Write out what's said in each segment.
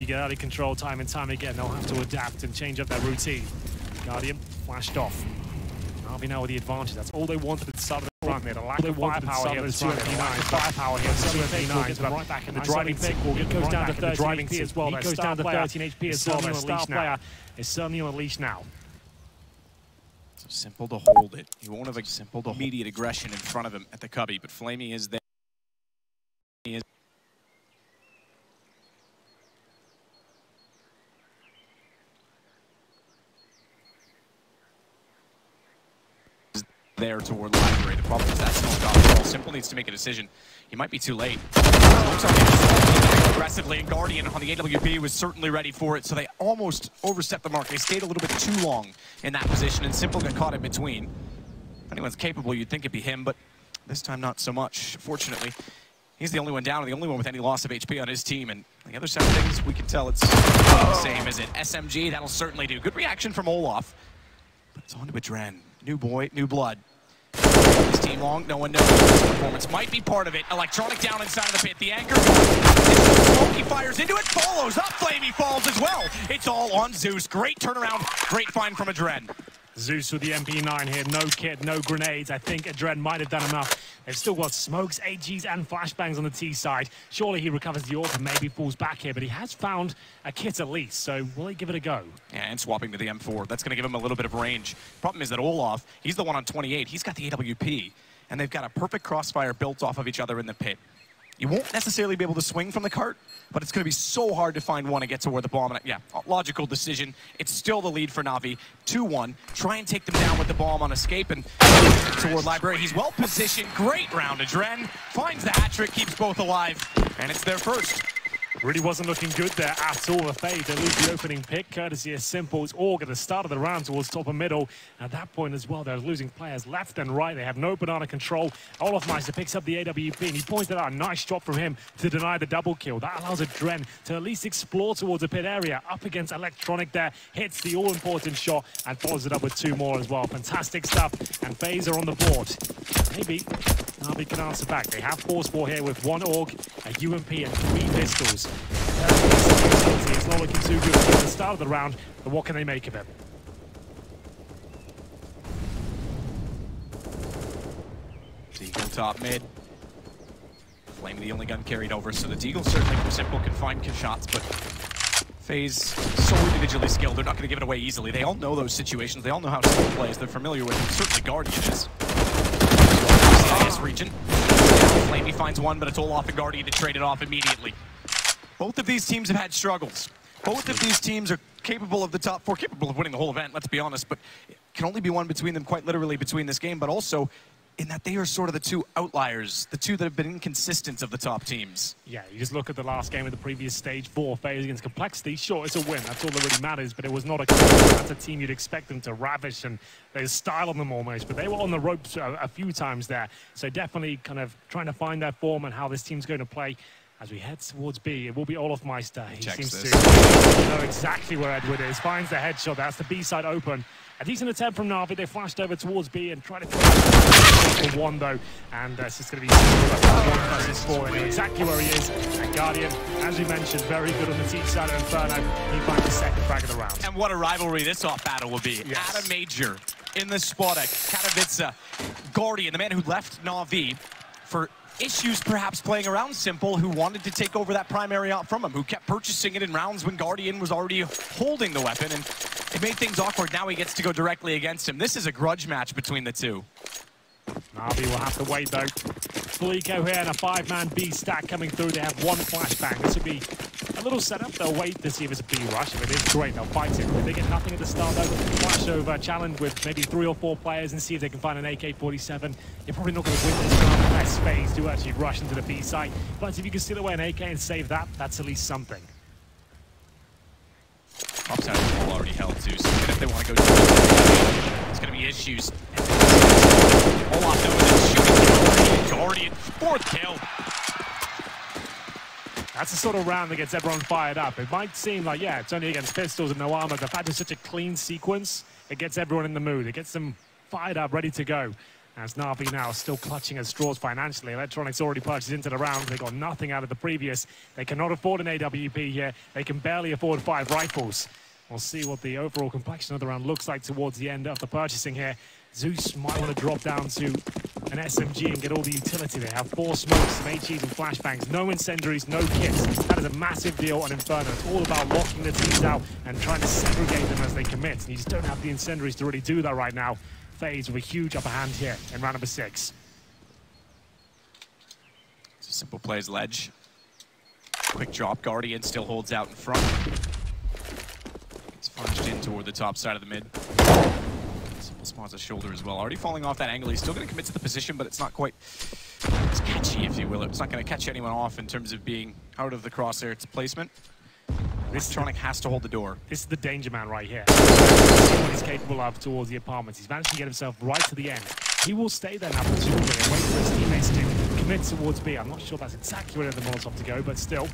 You get out of control time and time again, they'll have to adapt and change up their routine. Guardian flashed off. Na'Vi now with the advantage. That's all they wanted at the start of the run. They had a lack of firepower here with the 2 MP9s. Firepower here with the 2 MP9s. But right back in the driving pick. It goes down to 13 HP as well. It goes down to 13 HP as well. Their star player is certainly on a leash now. So simple to hold it. He won't have a simple to immediate aggression in front of him at the cubby, but Flamey is there. He is there toward the library. The problem is that smoke off. Simple needs to make a decision. He might be too late. Aggressively, and Guardian on the AWP was certainly ready for it, so they almost overstepped the mark. They stayed a little bit too long in that position, and Simple got caught in between. If anyone's capable, you'd think it'd be him, but this time not so much. Fortunately, he's the only one down and the only one with any loss of HP on his team, and the other side of things, we can tell it's the same as it. SMG, that'll certainly do. Good reaction from Olaf, but it's on to Adren. New boy, new blood. This team long, no one knows. This performance might be part of it. Electronic down inside of the pit. The anchor. Smokey fires into it, follows up. Flamey falls as well. It's all on Zeus. Great turnaround, great find from Adren. Zeus with the MP9 here, no kit, no grenades. I think Adren might have done enough. They've still got smokes, AGs, and flashbangs on the T side. Surely he recovers the AWP and maybe falls back here, but he has found a kit at least, so will he give it a go? Yeah, and swapping to the M4. That's going to give him a little bit of range. Problem is that Olaf, he's the one on 28. He's got the AWP, and they've got a perfect crossfire built off of each other in the pit. You won't necessarily be able to swing from the cart, but it's going to be so hard to find one and get to where the bomb... Yeah, logical decision. It's still the lead for Na'Vi. 2-1. Try and take them down with the bomb on escape and toward library. He's well positioned. Great round. Adren finds the hat trick, keeps both alive, and it's their first. Really wasn't looking good there at all. The FaZe, they lose the opening pick, courtesy of Simple's AUG at the start of the round towards top and middle. At that point as well, they're losing players left and right. They have no banana control. Olafmeister picks up the AWP, and he pointed out a nice shot from him to deny the double kill. That allows Adren to at least explore towards the pit area. Up against Electronic there, hits the all-important shot, and follows it up with 2 more as well. Fantastic stuff, and FaZe are on the board. Maybe Na'Vi can answer back. They have Force 4 here with 1 AUG, a UMP, and 3 pistols. It's not looking too good at the start of the round, but what can they make of it? Deagle top mid. Flame the only gun carried over, so the Deagle certainly from Simple can find shots, but FaZe so individually skilled, they're not going to give it away easily. They all know those situations, they all know how Simple plays, they're familiar with it. Certainly Guardian is. CIS region. Flamey finds one, but it's Olaf and Guardian to trade it off immediately. Both of these teams have had struggles. Both of these teams are capable of the top 4, capable of winning the whole event, let's be honest, but it can only be one between them, quite literally between this game, but also in that they are sort of the 2 outliers, the 2 that have been inconsistent of the top teams. Yeah, you just look at the last game of the previous stage 4, FaZe against Complexity. Sure, it's a win, that's all that really matters, but it was not a... That's a team you'd expect them to ravish, and there's style on them almost, but they were on the ropes a few times there, so definitely kind of trying to find their form and how this team's going to play. As we head towards B, it will be Olafmeister. He seems to know exactly where Edward is. Finds the headshot. That's the B side open. A decent attempt from Na'Vi. They flashed over towards B and tried to put for 1 though. And it's just going to be 1 versus 4. They know exactly where he is. And Guardian, as we mentioned, very good on the team side of Inferno. He finds the second frag of the round. And what a rivalry this off battle will be. Yes. At a major in the spot at Katowice. Guardian, the man who left Na'Vi for issues perhaps playing around Simple, who wanted to take over that primary op from him, who kept purchasing it in rounds when Guardian was already holding the weapon, and it made things awkward. Now he gets to go directly against him. This is a grudge match between the 2. Na'Vi will have to wait though. Fleeko here and a 5-man B stack coming through. They have 1 flashbang. This would be a little setup. They'll wait to see if it's a B rush. If it is, great, they'll fight it. If they get nothing at the start though, flash over, challenge with maybe 3 or 4 players and see if they can find an AK-47. You're probably not going to win this round unless FaZe do actually rush into the B site. But if you can steal away an AK and save that, that's at least something. Upside of the ball already held too, so even if they want to go to it's going to be issues. Olaf knows it's shooting. Guardian, 4th kill. That's the sort of round that gets everyone fired up. It might seem like, yeah, it's only against pistols and no armor. The fact it's such a clean sequence, it gets everyone in the mood. It gets them fired up, ready to go. As Na'Vi now still clutching at straws financially. Electronics already purchased into the round. They got nothing out of the previous. They cannot afford an AWP here. They can barely afford 5 rifles. We'll see what the overall complexion of the round looks like towards the end of the purchasing here. Zeus might want to drop down to an SMG and get all the utility. They have 4 smokes, some HEs and flashbangs, no incendiaries, no kits. That is a massive deal on Inferno. It's all about locking the teams out and trying to segregate them as they commit. And you just don't have the incendiaries to really do that right now. FaZe with a huge upper hand here in round number 6. It's a simple plays ledge. Quick drop. Guardian still holds out in front. It's flashed in toward the top side of the mid. Simple spawns a shoulder as well. Already falling off that angle. He's still going to commit to the position, but it's not quite as catchy, if you will. It's not going to catch anyone off in terms of being out of the crosshair. It's placement. Electronic has to hold the door. This is the danger man right here. What he's capable of towards the apartments. He's managed to get himself right to the end. He will stay there now presumably and wait for his teammates to commit towards B. I'm not sure that's exactly where the Molotov to go, but still,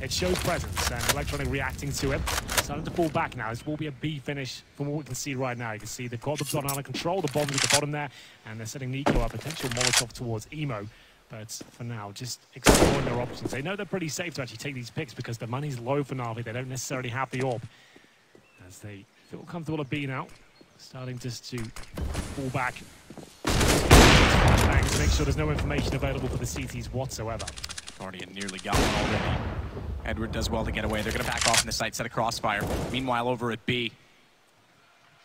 it shows presence and Electronic reacting to it. Starting to fall back now. This will be a B finish from what we can see right now. You can see they've got the gun under control, the bomb's at the bottom there, and they're setting Nico a potential Molotov towards Emo. But for now, just exploring their options. They know they're pretty safe to actually take these picks because the money's low for Na'Vi. They don't necessarily have the AWP. As they feel comfortable at B now. Starting just to fall back. To make sure there's no information available for the CTs whatsoever. Guardian nearly got one already. Edward does well to get away. They're going to back off in the site, set a crossfire. Meanwhile, over at B.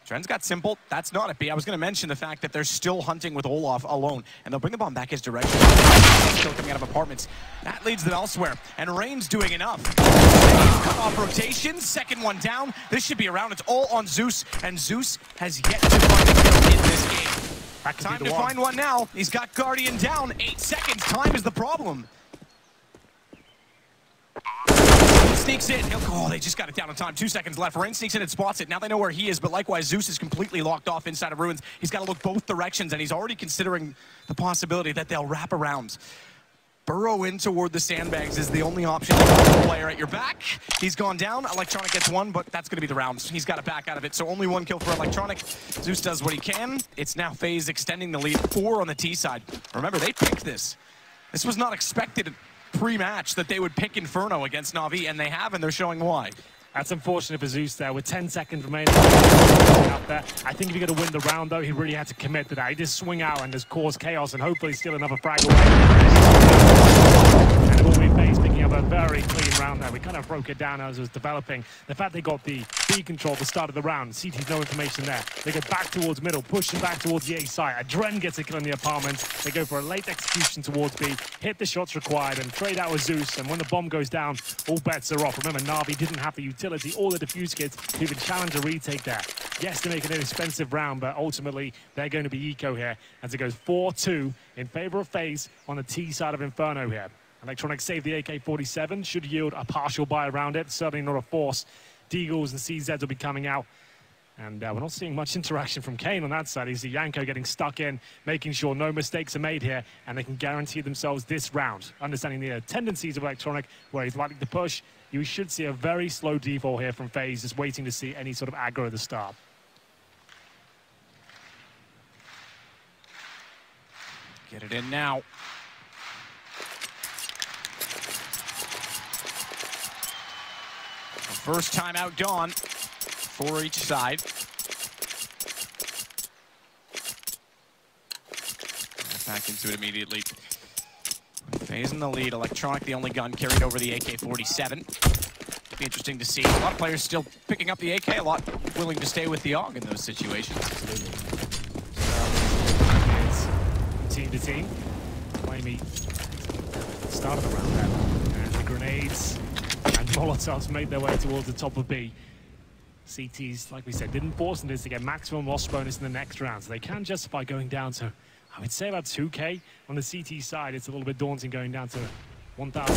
Trends got simple. That's not at B. I was going to mention the fact that they're still hunting with Olaf alone, and they'll bring the bomb back his direction. Still coming out of apartments. That leads them elsewhere, and Rain's doing enough. Cut off rotation, second one down. This should be around. It's all on Zeus, and Zeus has yet to find a kill in this game. Time to find one now. He's got Guardian down. 8 seconds. Time is the problem. Sneaks in. Oh, they just got it down on time. 2 seconds left. Rain sneaks in and spots it. Now they know where he is, but likewise, Zeus is completely locked off inside of Ruins. He's got to look both directions, and he's already considering the possibility that they'll wrap around. Burrow in toward the sandbags is the only option. Player at your back. He's gone down. Electronic gets one, but that's going to be the round. He's got to back out of it, so only 1 kill for Electronic. Zeus does what he can. It's now FaZe extending the lead. 4 on the T side. Remember, they picked this. This was not expected pre-match that they would pick Inferno against Na'Vi, and they have, and they're showing why. That's unfortunate for Zeus there with 10 seconds remaining out there. I think if you're going to win the round, though, he really had to commit to that. He just swing out and just cause chaos and hopefully steal another frag away. And it will be FaZe picking up a very clean round there. We kind of broke it down as it was developing. The fact they got the B control at the start of the round, CT's no information there. They go back towards middle, pushing back towards the A side. Adren gets a kill in the apartments. They go for a late execution towards B, hit the shots required, and trade out with Zeus. And when the bomb goes down, all bets are off. Remember, Na'Vi didn't have the utility or the defuse kits to even challenge a retake there. Yes, they make it an expensive round, but ultimately they're going to be eco here as it goes 4-2 in favor of FaZe on the T side of Inferno here. Electronic save the AK-47, should yield a partial buy around it, certainly not a force. Deagles and CZs will be coming out. And we're not seeing much interaction from Kane on that side. You see Yanko getting stuck in, making sure no mistakes are made here, and they can guarantee themselves this round. Understanding the tendencies of Electronic, where he's likely to push, you should see a very slow default here from FaZe, just waiting to see any sort of aggro at the start. Get it in now. First time out gone for each side. Back into it immediately. FaZe in the lead. Electronic, the only gun carried over the AK-47. Be interesting to see. A lot of players still picking up the AK. A lot willing to stay with the AUG in those situations. Team to team. Miami start of the round there. And the grenades and Molotovs made their way towards the top of B. CTs, like we said, didn't force them to get maximum loss bonus in the next round, so they can justify going down to, I would say, about 2K. On the CT side, it's a little bit daunting going down to 1,000.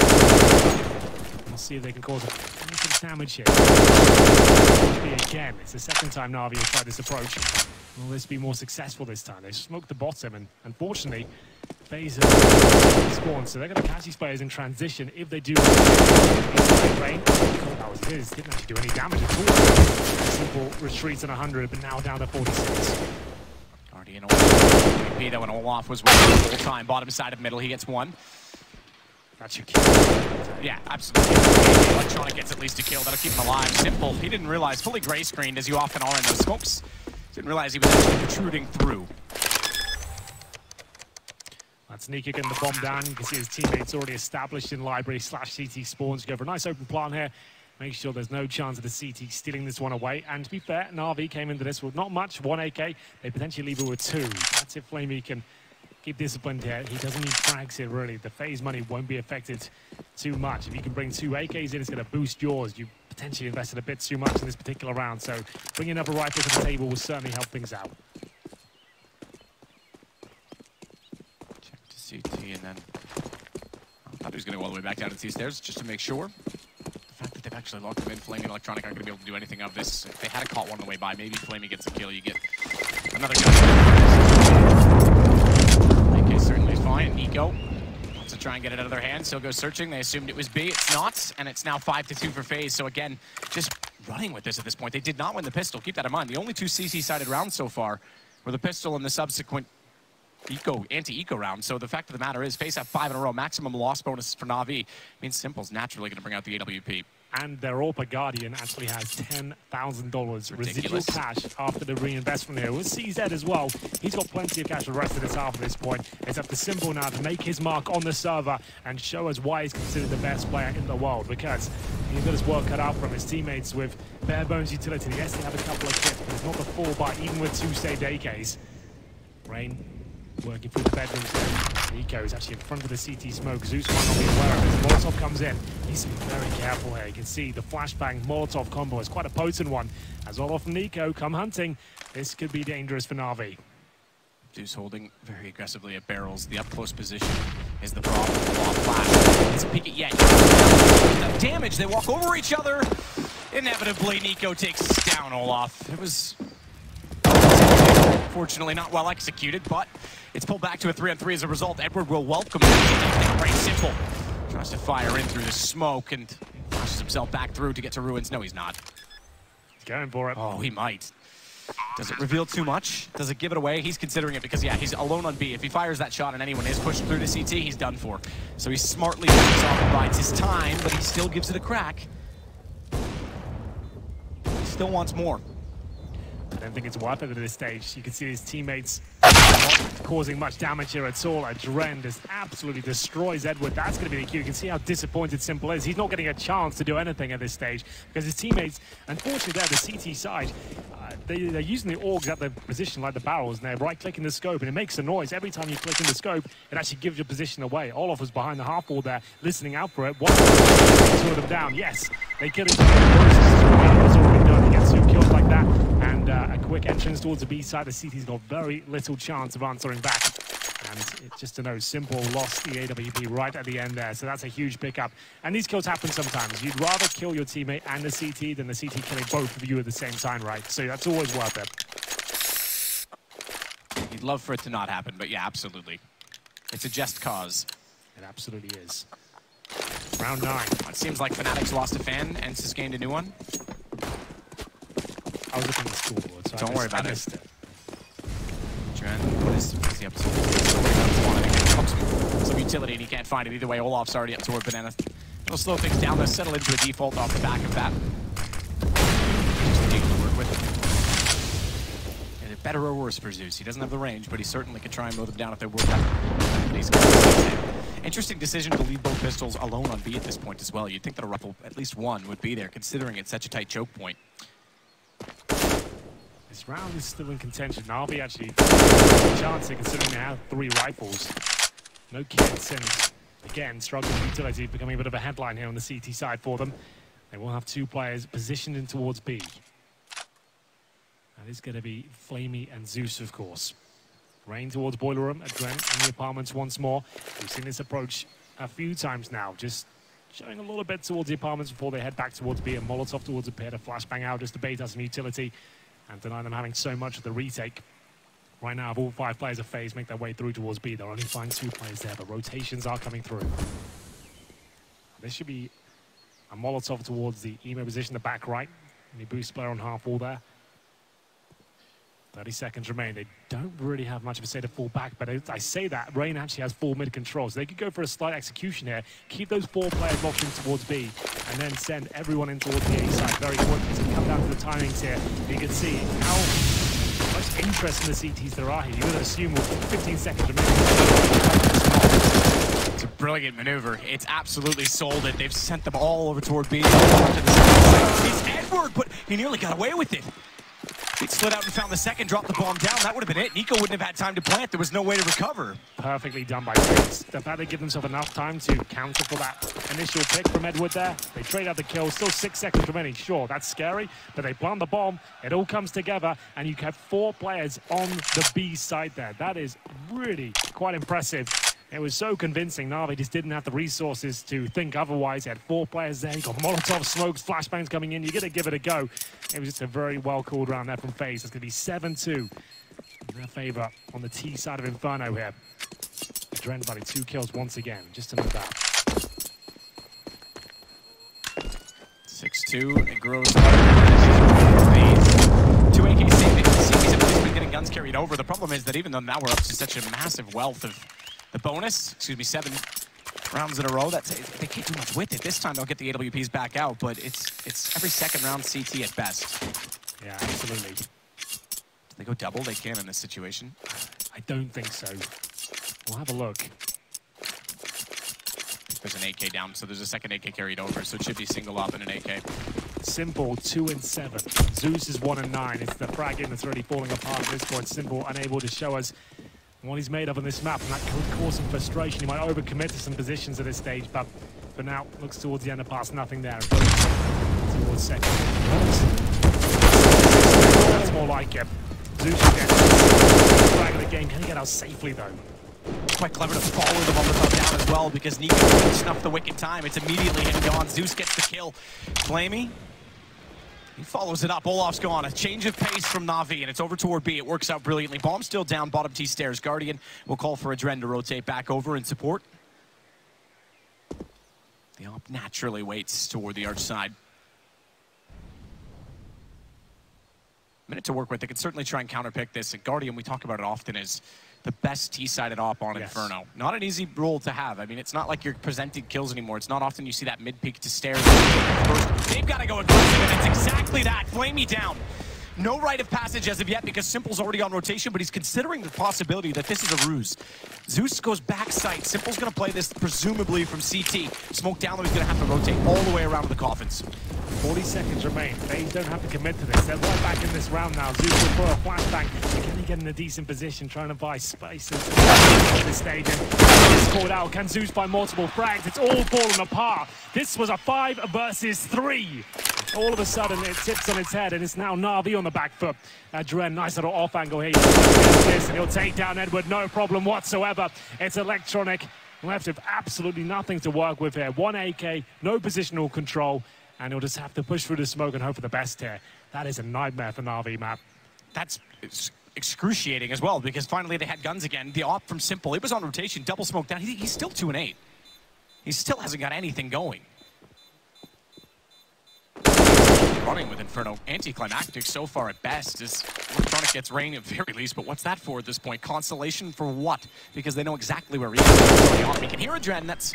We'll see if they can cause some damage here. Again, it's the second time Na'Vi has tried this approach. Will this be more successful this time? They smoked the bottom, and unfortunately, FaZe spawned, so they're going to catch these players in transition if they do. Rain. That was his. Didn't actually do any damage at all. Simple retreats on 100, but now down to 46. Guardian away. Though, and Olaf was winning the whole time. Bottom side of middle, he gets one. That's your kill. Yeah, absolutely. Electronic gets at least a kill. That'll keep him alive. Simple. He didn't realize, fully gray screened as you often are in those smokes. Didn't realize he was actually protruding through. That's Nika getting the bomb down. You can see his teammates already established in library / CT spawns. Go for a nice open plan here. Make sure there's no chance of the CT stealing this one away. And to be fair, Na'Vi came into this with not much, 1 AK. They potentially leave it with 2. That's if Flamey can keep disciplined here. He doesn't need frags here, really. The FaZe money won't be affected too much. If you can bring 2 AKs in, it's going to boost yours. You potentially invested a bit too much in this particular round. So bringing another rifle to the table will certainly help things out. Check to CT and then... I thought he was going to go all the way back down to T stairs just to make sure. The fact that they've actually locked him in, Flamey and Electronic aren't going to be able to do anything of this. If they had caught one on the way by, maybe Flamey gets a kill, you get another gun. AK certainly is fine. Nico wants to try and get it out of their hands, so go searching. They assumed it was B. It's not, and it's now 5-2 for FaZe. So again, just running with this at this point. They did not win the pistol. Keep that in mind. The only 2 CC-sided rounds so far were the pistol and the subsequent anti-eco round. So the fact of the matter is, FaZe have 5 in a row. Maximum loss bonus for Na'Vi means Simple's naturally going to bring out the AWP. And their AWP Guardian actually has $10,000 residual cash after the reinvestment here. With CZ as well, he's got plenty of cash for the rest of this half at this point. It's up to Simple now to make his mark on the server and show us why he's considered the best player in the world, because he's got his work cut out from his teammates with bare bones utility. Yes, they have a couple of kits, but it's not the full buy, even with 2 saved AKs. Rain working through the bedrooms there. Nico is actually in front of the CT smoke. Zeus might not be aware of it. Molotov comes in. He's very careful here. You can see the flashbang Molotov combo is quite a potent one. As Olaf and Nico come hunting, this could be dangerous for Na'Vi. Zeus holding very aggressively at barrels. The up-close position is the problem. Flash. It's a peek it yet. Enough damage. They walk over each other. Inevitably, Nico takes down Olaf. It was... Unfortunately, not well executed, but it's pulled back to a 3-on-3 as a result. Edward will welcome it. Very simple. Tries to fire in through the smoke and pushes himself back through to get to Ruins. No, he's not. He's going for it. Oh, he might. Does it reveal too much? Does it give it away? He's considering it because, yeah, he's alone on B. If he fires that shot and anyone is pushed through to CT, he's done for. So he smartly takes off and bides his time, but he still gives it a crack. He still wants more. I don't think it's worth it at this stage. You can see his teammates not causing much damage here at all. Adren just absolutely destroys Edward. That's going to be the cue. You can see how disappointed Simple is. He's not getting a chance to do anything at this stage because his teammates, unfortunately, they're the CT side. They're using the AUGs at the position like the barrels, and they're right-clicking the scope, and it makes a noise. Every time you click in the scope, it actually gives your position away. Olaf was behind the half wall there, listening out for it. 2 of them down. Yes, they kill each other. It's already done. He gets 2 kills like that, and a quick entrance towards the B side. The CT's got very little chance of answering back. And it's just to know, Simple lost the AWP right at the end there, so that's a huge pickup. And these kills happen sometimes. You'd rather kill your teammate and the CT than the CT killing both of you at the same time, right? So that's always worth it. You'd love for it to not happen, but yeah, absolutely. It's a just cause. It absolutely is. Round 9. It seems like Fnatic's lost a fan and just gained a new one. I was looking at the scoreboard, so don't worry about it. What is the episode? Some utility and he can't find it either way. Olaf's already up toward Banana. It'll slow things down. They'll settle into a default off the back of that. Just able to work with it. And it better or worse for Zeus. He doesn't have the range, but he certainly can try and mow them down if they work out. Interesting decision to leave both pistols alone on B at this point as well. You'd think that a rifle, at least one, would be there, considering it's such a tight choke point. This round is still in contention. Na'Vi actually has a chance here, considering they have 3 rifles. No kits, and again, struggling with utility, becoming a bit of a headline here on the CT side for them. They will have 2 players positioned in towards B. That is going to be Flamey and Zeus, of course. Rain towards Boiler Room, Adren in the apartments once more. We've seen this approach a few times now, just showing a little bit towards the apartments before they head back towards B. A Molotov towards a pit, a flashbang out just to bait us some utility and deny them having so much of the retake. Right now, if all 5 players of FaZe make their way through towards B, they'll only find 2 players there, but rotations are coming through. This should be a Molotov towards the emo position, the back right. And he boosts player on half wall there. 30 seconds remain. They don't really have much of a say to fall back, but I say that, Rain actually has full mid control, so they could go for a slight execution here, keep those 4 players locked in towards B, and then send everyone in towards the A side very quickly. So come down to the timings here. You can see how much interest in the CTs there are here. You would assume with 15 seconds remaining. It's a brilliant maneuver. It's absolutely sold it. They've sent them all over toward B. It's Edward, but he nearly got away with it. He slid out and found the second, dropped the bomb down. That would have been it. Nico wouldn't have had time to plant. There was no way to recover. Perfectly done by FaZe. The fact they give themselves enough time to counter for that initial pick from Edward there. They trade out the kill. Still 6 seconds remaining. Sure, that's scary, but they plant the bomb. It all comes together, and you have 4 players on the B side there. That is really quite impressive. It was so convincing. Na'Vi just didn't have the resources to think otherwise. He had 4 players there. He got Molotov smokes, flashbangs coming in. You're going to give it a go. It was just a very well called round there from FaZe. It's going to be 7-2 in their favor on the T side of Inferno here. Dren by 2 kills once again, just to note that. 6-2, it grows. 2 AK CTs have been getting guns carried over. The problem is that even though now we're up to such a massive wealth of the bonus, 7 rounds in a row, they can't do much with it. This time they'll get the AWPs back out, but it's every second round CT at best. Yeah, absolutely. Do they go double? They can in this situation. I don't think so. We'll have a look. There's an AK down, so there's a second AK carried over, so it should be single up in an AK. Simple 2-7. Zeus is 1-9. It's the frag in that's already falling apart at this point. Simple unable to show us what he's made of on this map, and that could cause some frustration. He might overcommit to some positions at this stage, but for now, looks towards the end of pass, nothing there. Towards second. That's more like it. Zeus again. Frag of the game. Can he get out safely, though? Quite clever to follow the Molotov down as well, because Nico couldn't snuff the wicked time. It's immediately him gone. Zeus gets the kill. Flamey, he follows it up. Olaf's gone. A change of pace from Na'Vi, and it's over toward B. It works out brilliantly. Bomb still down, bottom T stairs. Guardian will call for Adren to rotate back over in support. The op naturally waits toward the arch side. Minute to work with. They could certainly try and counterpick this. And Guardian, we talk about it often, is the best T-sided op on Inferno. Not an easy role to have. I mean, it's not like you're presented kills anymore. It's not often you see that mid-peak to stairs. They've got to go aggressive, and it's exactly that. Flamey down. No rite of passage as of yet because Simple's already on rotation, but he's considering the possibility that this is a ruse. Zeus goes backside. Simple's going to play this presumably from CT. Smoke down, he's going to have to rotate all the way around to the coffins. 40 seconds remain. They don't have to commit to this. They're right back in this round now. Zeus will throw a flashbang. Can he get in a decent position, trying to buy space at this stage? And he's called out. Can Zeus buy multiple frags? It's all falling apart. This was a 5 versus 3. All of a sudden, it tips on its head, and it's now Na'Vi on the back foot. Dren, nice little off angle here. And he'll take down Edward, no problem whatsoever. It's electronic, left with absolutely nothing to work with here. 1 AK, no positional control, and he'll just have to push through the smoke and hope for the best here. That is a nightmare for Na'Vi, map. That's excruciating as well, because finally they had guns again. The op from Simple, it was on rotation, double smoke down. He's still 2-8. He still hasn't got anything going. Running with Inferno. Anticlimactic so far at best, as Electronic gets Rain at very least, but what's that for at this point? Consolation for what? Because they know exactly where he is. He can hear Adren, that's...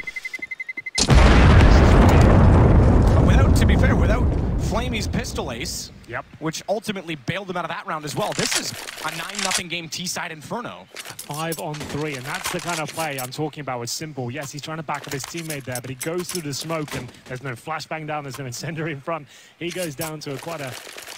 to be fair, without Flamey's pistol ace, which ultimately bailed them out of that round as well. This is a 9-0 game T-side Inferno. 5-on-3, and that's the kind of play I'm talking about with Simple. Yes, he's trying to back up his teammate there, but he goes through the smoke, and there's no flashbang down, there's no incendiary in front. He goes down to quite a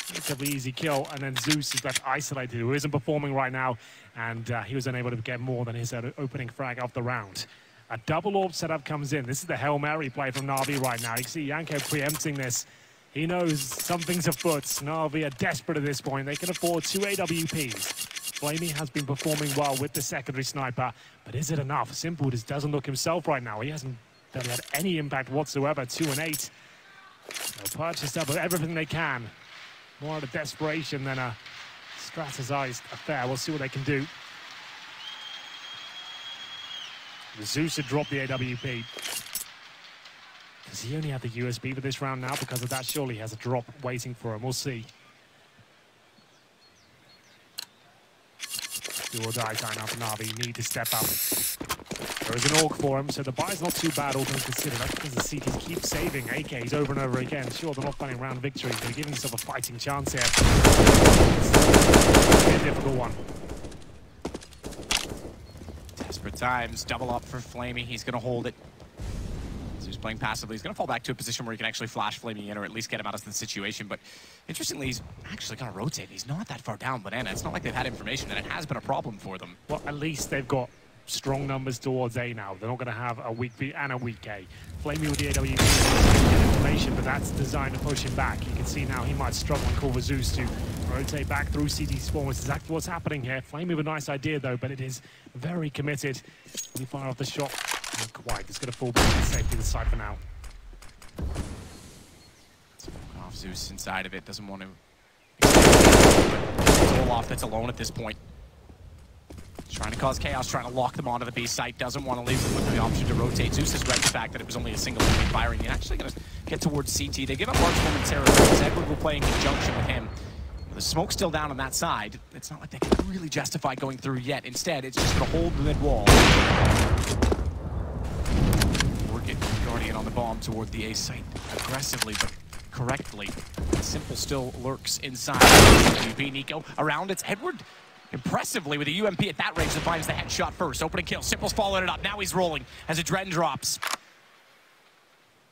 relatively easy kill, and then Zeus is left isolated, who isn't performing right now, and he was unable to get more than his opening frag of the round. A double orb setup comes in. This is the Hail Mary play from Na'Vi right now. You can see Yanko preempting this. He knows something's afoot. Na'Vi are desperate at this point. They can afford 2 AWPs. Flamey has been performing well with the secondary sniper, but is it enough? Simple just doesn't look himself right now. He hasn't really had any impact whatsoever. 2-8. They'll purchase up with everything they can. More out of desperation than a strategized affair. We'll see what they can do. Zeus had dropped the AWP. Does he only have the USB for this round now? Because of that, surely he has a drop waiting for him. We'll see. Do or die time now for Na'Vi. You need to step up. There is an AUG for him, so the buy's not too bad, all things considered. That's because the CTs keep saving AKs over and over again. Sure, they're not finding round victories, but they're giving themselves a fighting chance here. It's a difficult one. Desperate times, double up for Flamey. He's going to hold it. He's playing passively. He's going to fall back to a position where he can actually flash Flamey in or at least get him out of the situation. But interestingly, he's actually going to rotate. He's not that far down Banana. It's not like they've had information, and it has been a problem for them. Well, at least they've got strong numbers towards A now. They're not going to have a weak B and a weak A. Flamey with the AWP information, but that's designed to push him back. You can see now he might struggle and call for Zeus to rotate back through CT spawn. It's exactly what's happening here. Flamey with a nice idea though, but it is very committed. When you fire off the shot, not quite. It's going to fall back to safety the side for now. Off Zeus inside of it, doesn't want to. It's Olaf that's alone at this point. Trying to cause chaos, trying to lock them onto the B site, doesn't want to leave them with the option to rotate. Zeus has read the fact that it was only a single enemy firing. He's actually going to get towards CT. They give up large momentarily because Edward will play in conjunction with him. With the smoke still down on that side, it's not like they can really justify going through yet. Instead, it's just going to hold the mid wall. Working Guardian on the bomb toward the A site aggressively, but correctly. Simple still lurks inside. WP Nico around. It's Edward. Impressively with a UMP at that range that finds the headshot first. Opening kill. Simple's following it up. Now he's rolling as a Dren drops.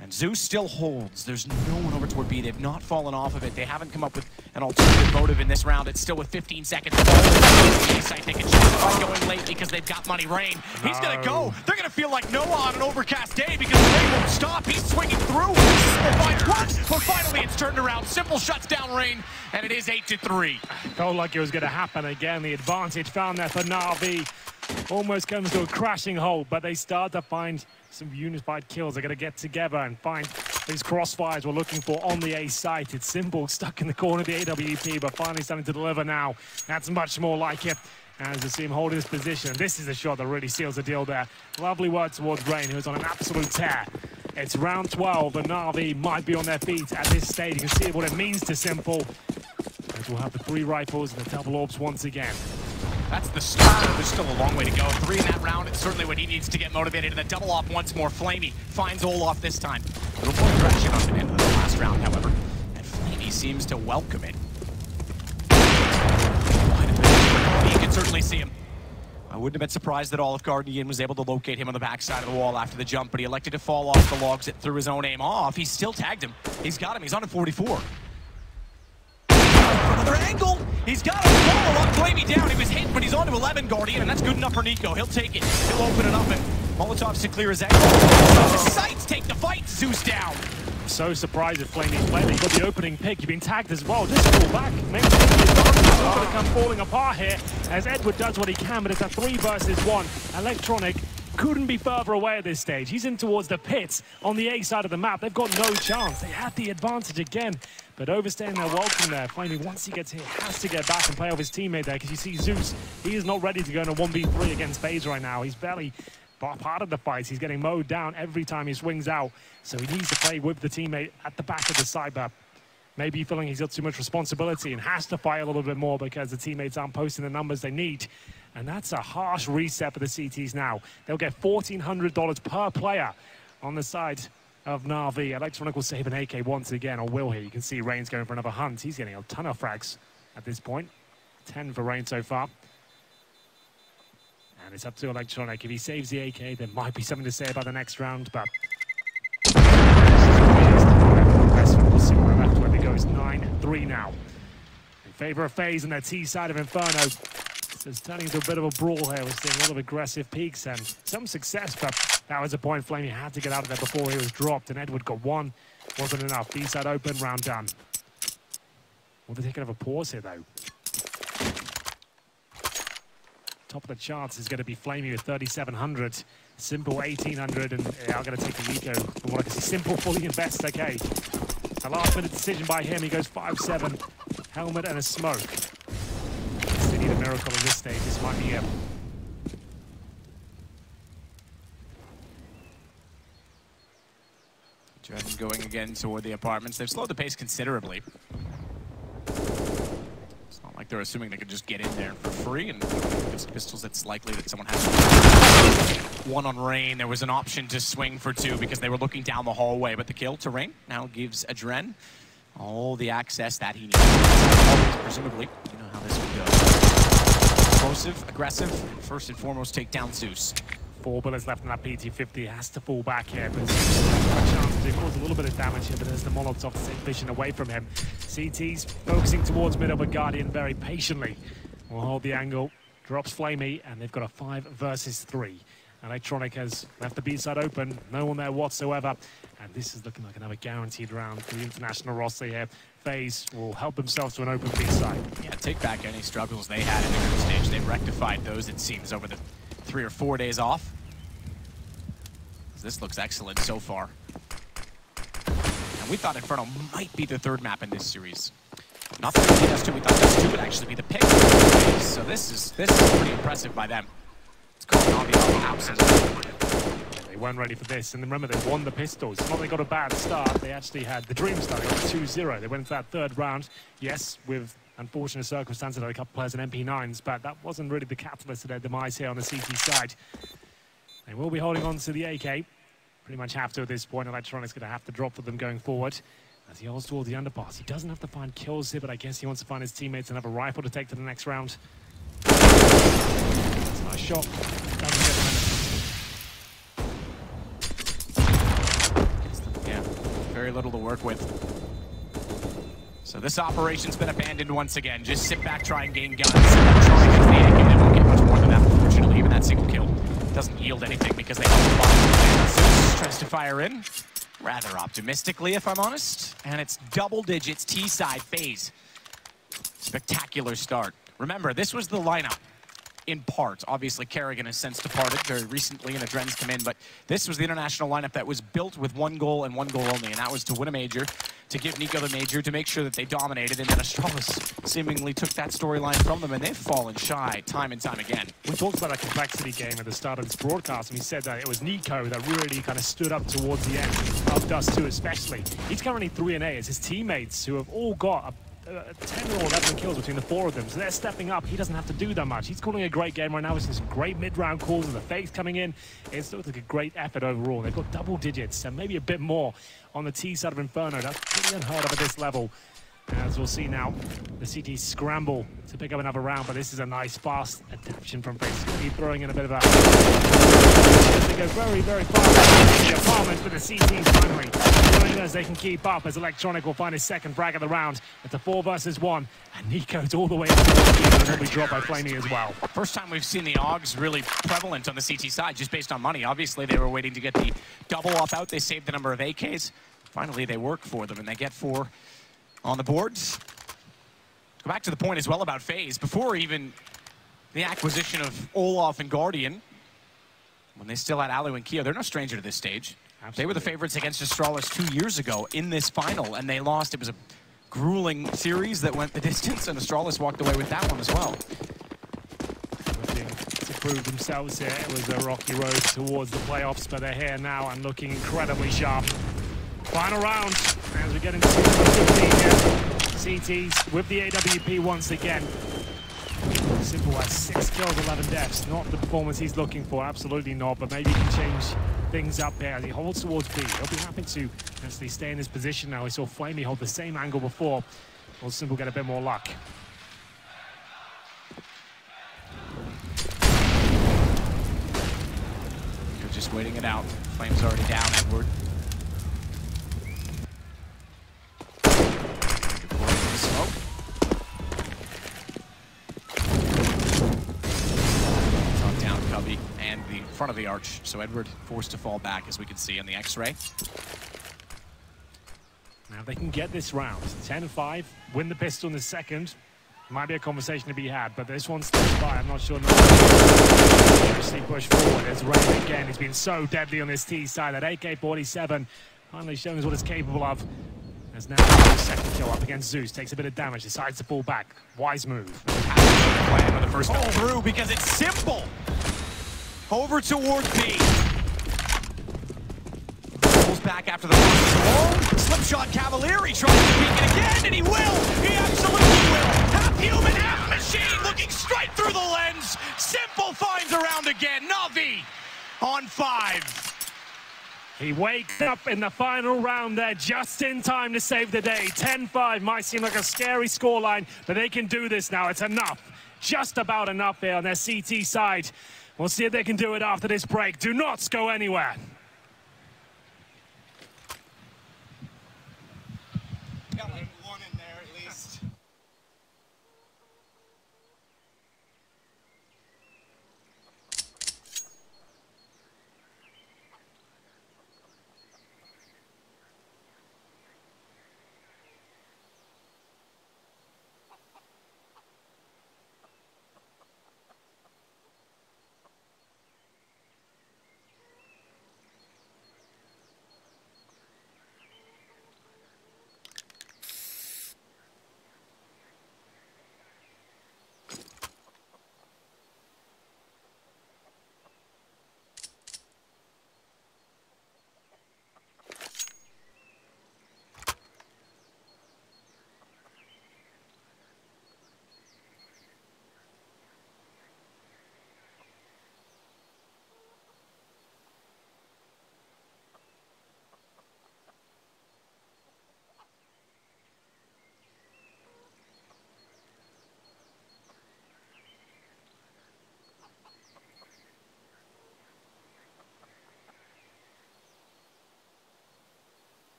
And Zeus still holds. There's no one over toward B. They've not fallen off of it. They haven't come up with an alternative motive in this round. It's still with 15 seconds. They can justify going late because they've got money. Rain. He's going to go. They're going to feel like Noah on an overcast day because the rain won't stop. He's swinging through. Simple finds one. But finally it's turned around. Simple shuts down Rain. And it is 8-3. Felt like it was going to happen again. The advantage found there for Na'Vi. Almost comes to a crashing halt, but they start to find some unified kills. They're going to get together and find these crossfires we're looking for on the A site. It's Simple stuck in the corner of the AWP, but finally starting to deliver now. That's much more like it. As you see him holding his position. This is a shot that really seals the deal there. Lovely word towards Rain, who's on an absolute tear. It's round 12, and Na'Vi might be on their feet at this stage. You can see what it means to Simple. As we'll have the 3 rifles and the double orbs once again. That's the start. There's still a long way to go. 3 in that round. It's certainly what he needs to get motivated. And the double off once more. Flamey finds Olaf this time. A little more aggression on the end of the last round, however. And Flamey seems to welcome it. You can certainly see him. I wouldn't have been surprised at all if Guardian was able to locate him on the backside of the wall after the jump, but he elected to fall off the logs. It threw his own aim off. He still tagged him. He's got him. He's on a 44. Another angle. He's got a follow up. Flamey down. He was hit, but he's on to 11 Guardian, and that's good enough for Nico. He'll take it. He'll open it up, and Molotovs to clear his angle. The sights take the fight. Zeus down. So surprised at Flamey's play. He got the opening pick. You've been tagged as well. Just fall back. Maybe the advantage is all going to come falling apart here as Edward does what he can, but it's a 3 versus 1. Electronic couldn't be further away at this stage. He's in towards the pits on the A side of the map. They've got no chance. They had the advantage again, but overstaying their welcome there. Flamey, once he gets hit, has to get back and play off his teammate there because you see Zeus, he is not ready to go in a 1v3 against FaZe right now. He's barely part of the fight. He's getting mowed down every time he swings out, so he needs to play with the teammate at the back of the cyber. Maybe feeling he's got too much responsibility and has to fight a little bit more because the teammates aren't posting the numbers they need. And that's a harsh reset for the CTs now. They'll get $1,400 per player on the side of Na'Vi. Electronic will save an AK once again, or will he? You can see Rain's going for another hunt. He's getting a ton of frags at this point. 10 for Rain so far. And it's up to Electronic. If he saves the AK, there might be something to say about the next round, but we'll see where left when it goes. 9-3 now. In favor of FaZe on their T side of Inferno. So it's turning into a bit of a brawl here. We're seeing a lot of aggressive peaks and some success, but that was the point. Flamey had to get out of there before he was dropped, and Edward got one. Wasn't enough. B side open, round done. Well, they're taking a pause here, though. Top of the charts is going to be Flamey with 3,700. Simple 1,800, and they are going to take the eco. From what I can see, Simple fully invest. Okay. A last-minute decision by him. He goes 5-7. Helmet and a smoke. They need a miracle at this stage. This might be it. Dren going again toward the apartments. They've slowed the pace considerably. It's not like like they're assuming they could just get in there for free, and with pistols, it's likely that someone has one on Rain. There was an option to swing for two because they were looking down the hallway, but the kill to Rain now gives Adren all the access that he needs. Presumably, you know how this would go. Explosive, aggressive, first and foremost take down Zeus. 4 bullets left in that PT-50, has to fall back here, but Zeus has a chance to cause a little bit of damage here, but there's the Molotov to take vision away from him. CT's focusing towards middle, but Guardian very patiently will hold the angle, drops Flamey, and they've got a 5 versus 3. Electronic has left the B-side open, no one there whatsoever, and this is looking like another guaranteed round for the international roster here. FaZe will help themselves to an open B-side. Yeah, take back any struggles they had in the group stage. They've rectified those, it seems, over the 3 or 4 days off. This looks excellent so far. And we thought Inferno might be the 3rd map in this series. Not the DS2, we thought DS2 would actually be the pick. So this is pretty impressive by them. It's called on the absolutely. They weren't ready for this, and remember they won the pistols. It's not they got a bad start, they actually had the dream start. They got 2-0. They went into that 3rd round, yes, with unfortunate circumstances, had a couple players in MP9s, but that wasn't really the catalyst to their demise here on the CT side. They will be holding on to the AK. Pretty much have to at this point. Electronic's going to have to drop for them going forward. As he holds towards the underpass. He doesn't have to find kills here, but I guess he wants to find his teammates and have a rifle to take to the next round. That's a nice shot. Doesn't get the minute. Yeah, very little to work with. So this operation's been abandoned once again. Just sit back, try and gain guns. Electronic is the AK. They won't get much more than that, unfortunately. Even that single kill doesn't yield anything because they held the bottom. Zeus tries to fire in, rather optimistically, if I'm honest. And it's double digits, T-side, FaZe. Spectacular start. Remember, this was the lineup in part. Obviously, Kerrigan has since departed very recently, and Adren's come in, but this was the international lineup that was built with one goal and one goal only, and that was to win a major, to give Nico the major, to make sure that they dominated, and then Astralis seemingly took that storyline from them, and they've fallen shy time and time again. We talked about a complexity game at the start of this broadcast, and he said that it was Nico that really kind of stood up towards the end, of Dust 2 especially. He's currently 3-8. It's his teammates who have all got 10 or 11 kills between the 4 of them, so they're stepping up. He doesn't have to do that much. He's calling a great game right now. We're seeing some great mid-round calls and the FaZe coming in. It's looked like a great effort overall. They've got double digits and maybe a bit more on the T side of Inferno. That's pretty unheard of at this level. As we'll see now, the CT scramble to pick up another round, but this is a nice, fast adaptation from FaZe. Keep throwing in a bit of a... They go very, very fast in the apartments, but the CTs finally showing us they can keep up as Electronic will find his 2nd frag of the round. It's a 4 versus 1, and Nico's all the way up to the and will be dropped by Flamey as well. First time we've seen the AUGs really prevalent on the CT side, just based on money. Obviously, they were waiting to get the double off out. They saved the number of AKs. Finally, they work for them, and they get 4 on the boards. Go back to the point as well about FaZe. Before even the acquisition of Olaf and Guardian, when they still had Alu and Keo, they're no stranger to this stage. Absolutely. They were the favorites against Astralis 2 years ago in this final, and they lost. It was a grueling series that went the distance, and Astralis walked away with that one as well. Looking to prove themselves here. It was a rocky road towards the playoffs, but they're here now and looking incredibly sharp. Final round as we get into 15 here. CTs with the AWP once again. Simple as 6 kills, 11 deaths. Not the performance he's looking for, absolutely not, but maybe he can change things up here as he holds towards B. He'll be happy to actually stay in his position now. We saw Flamey hold the same angle before. Will Simple get a bit more luck. You're just waiting it out. Flame's already down, Edward. And the front of the arch, so Edward forced to fall back, as we can see on the X-ray. Now they can get this round 10-5, win the pistol in the 2nd. Might be a conversation to be had, but this one stays by. I'm not sure. Actually push forward as Rain again. He's been so deadly on this T side. That AK-47 finally showing us what it's capable of. As now the 2nd kill up against Zeus, takes a bit of damage, decides to fall back. Wise move. Plan with the first go through because it's simple. Over towards B. Pulls back after the first slip shot. Cavalieri tries to peek it again, and he will. He absolutely will. Half human, half He wakes up in the final round there, just in time to save the day. 10-5 might seem like a scary scoreline, but they can do this now. It's enough, just about enough here on their CT side. We'll see if they can do it after this break. Do not go anywhere. Got like one in there at least.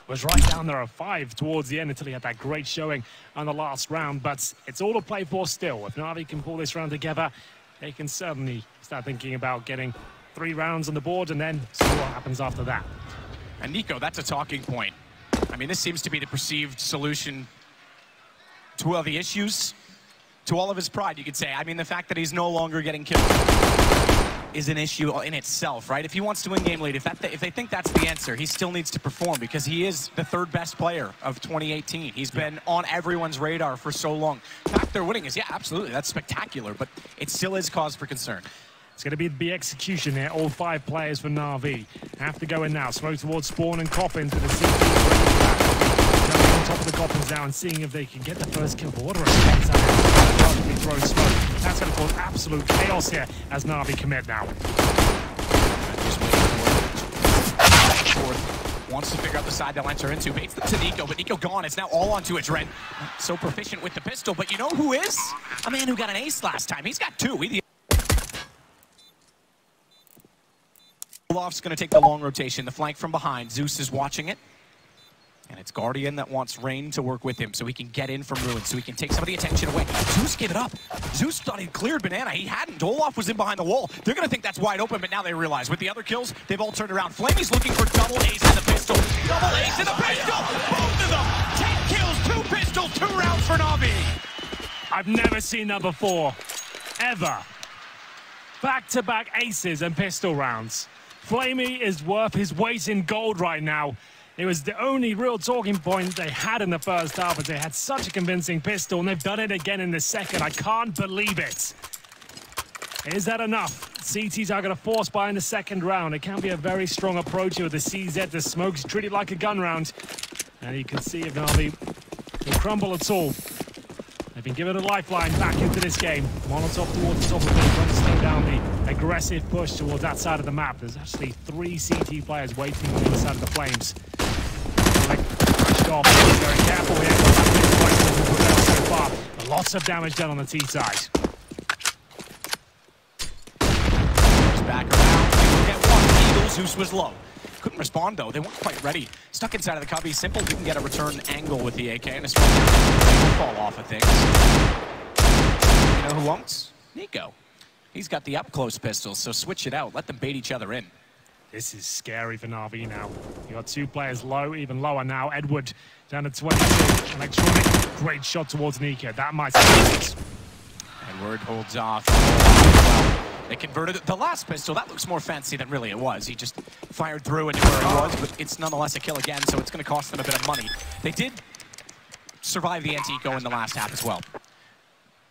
Was right down there at 5 towards the end until he had that great showing on the last round. But it's all to play for still. If Na'Vi can pull this round together, they can certainly start thinking about getting 3 rounds on the board and then see what happens after that. And Nico, that's a talking point. I mean, this seems to be the perceived solution to all the issues, to all of his pride, you could say. I mean, the fact that he's no longer getting killed is an issue in itself, right? If he wants to win game lead, if they think that's the answer, he still needs to perform because he is the 3rd best player of 2018. He's been on everyone's radar for so long. The fact they're winning is, yeah, absolutely, that's spectacular, but it still is cause for concern. It's going to be the execution here. All 5 players for Na'Vi have to go in now. Smoke towards Spawn and Coffin to the CT. Jumping on top of the Coffins now and seeing if they can get the first kill. But what a response that is. Throw smoke. That's going to cause absolute chaos here as Na'Vi commit now. Just waiting for it. Wants to figure out the side they'll enter into. Baits them to Nico, but Nico gone. It's now all onto it. Dren so proficient with the pistol, but you know who is? A man who got an ace last time. He's got 2. Olaf's going to take the long rotation, the flank from behind. Zeus is watching it. And it's Guardian that wants Rain to work with him so he can get in from Ruin, so he can take some of the attention away. Zeus gave it up. Zeus thought he'd cleared Banana. He hadn't. Olaf was in behind the wall. They're going to think that's wide open, but now they realize with the other kills, they've all turned around. Flamey's looking for double ace in the pistol. Double ace in the pistol! Both of them! 10 kills, 2 pistols, 2 rounds for Na'Vi. I've never seen that before. Ever. Back-to-back aces and pistol rounds. Flamey is worth his weight in gold right now. It was the only real talking point they had in the first half, but they had such a convincing pistol, and they've done it again in the second. I can't believe it. Is that enough? CTs are going to force buy in the second round. It can be a very strong approach here with the CZ. The smoke's treated like a gun round. And you can see if Na'Vi will crumble at all. They've been given a lifeline back into this game. Molotov towards the top of it, trying to slow down the aggressive push towards that side of the map. There's actually 3 CT players waiting on the other side of the flames. Crashed off. Very careful here. So far. Lots of damage done on the T side. Back around. They get one. Eagle, Zeus was low. Couldn't respond though. They weren't quite ready. Stuck inside of the cubby. Simple didn't get a return angle with the AK, and a small fall off of things. You know who won't? Nico. He's got the up-close pistols, so switch it out. Let them bait each other in. This is scary for Na'Vi now. You got 2 players low, even lower now. Edward down to 22. Electronic, great shot towards Nico. That might save it. Edward holds off. Well, they converted the last pistol. That looks more fancy than really it was. He just fired through and knew where he was, but it's nonetheless a kill again, so it's going to cost them a bit of money. They did survive the anti-eco in the last half as well.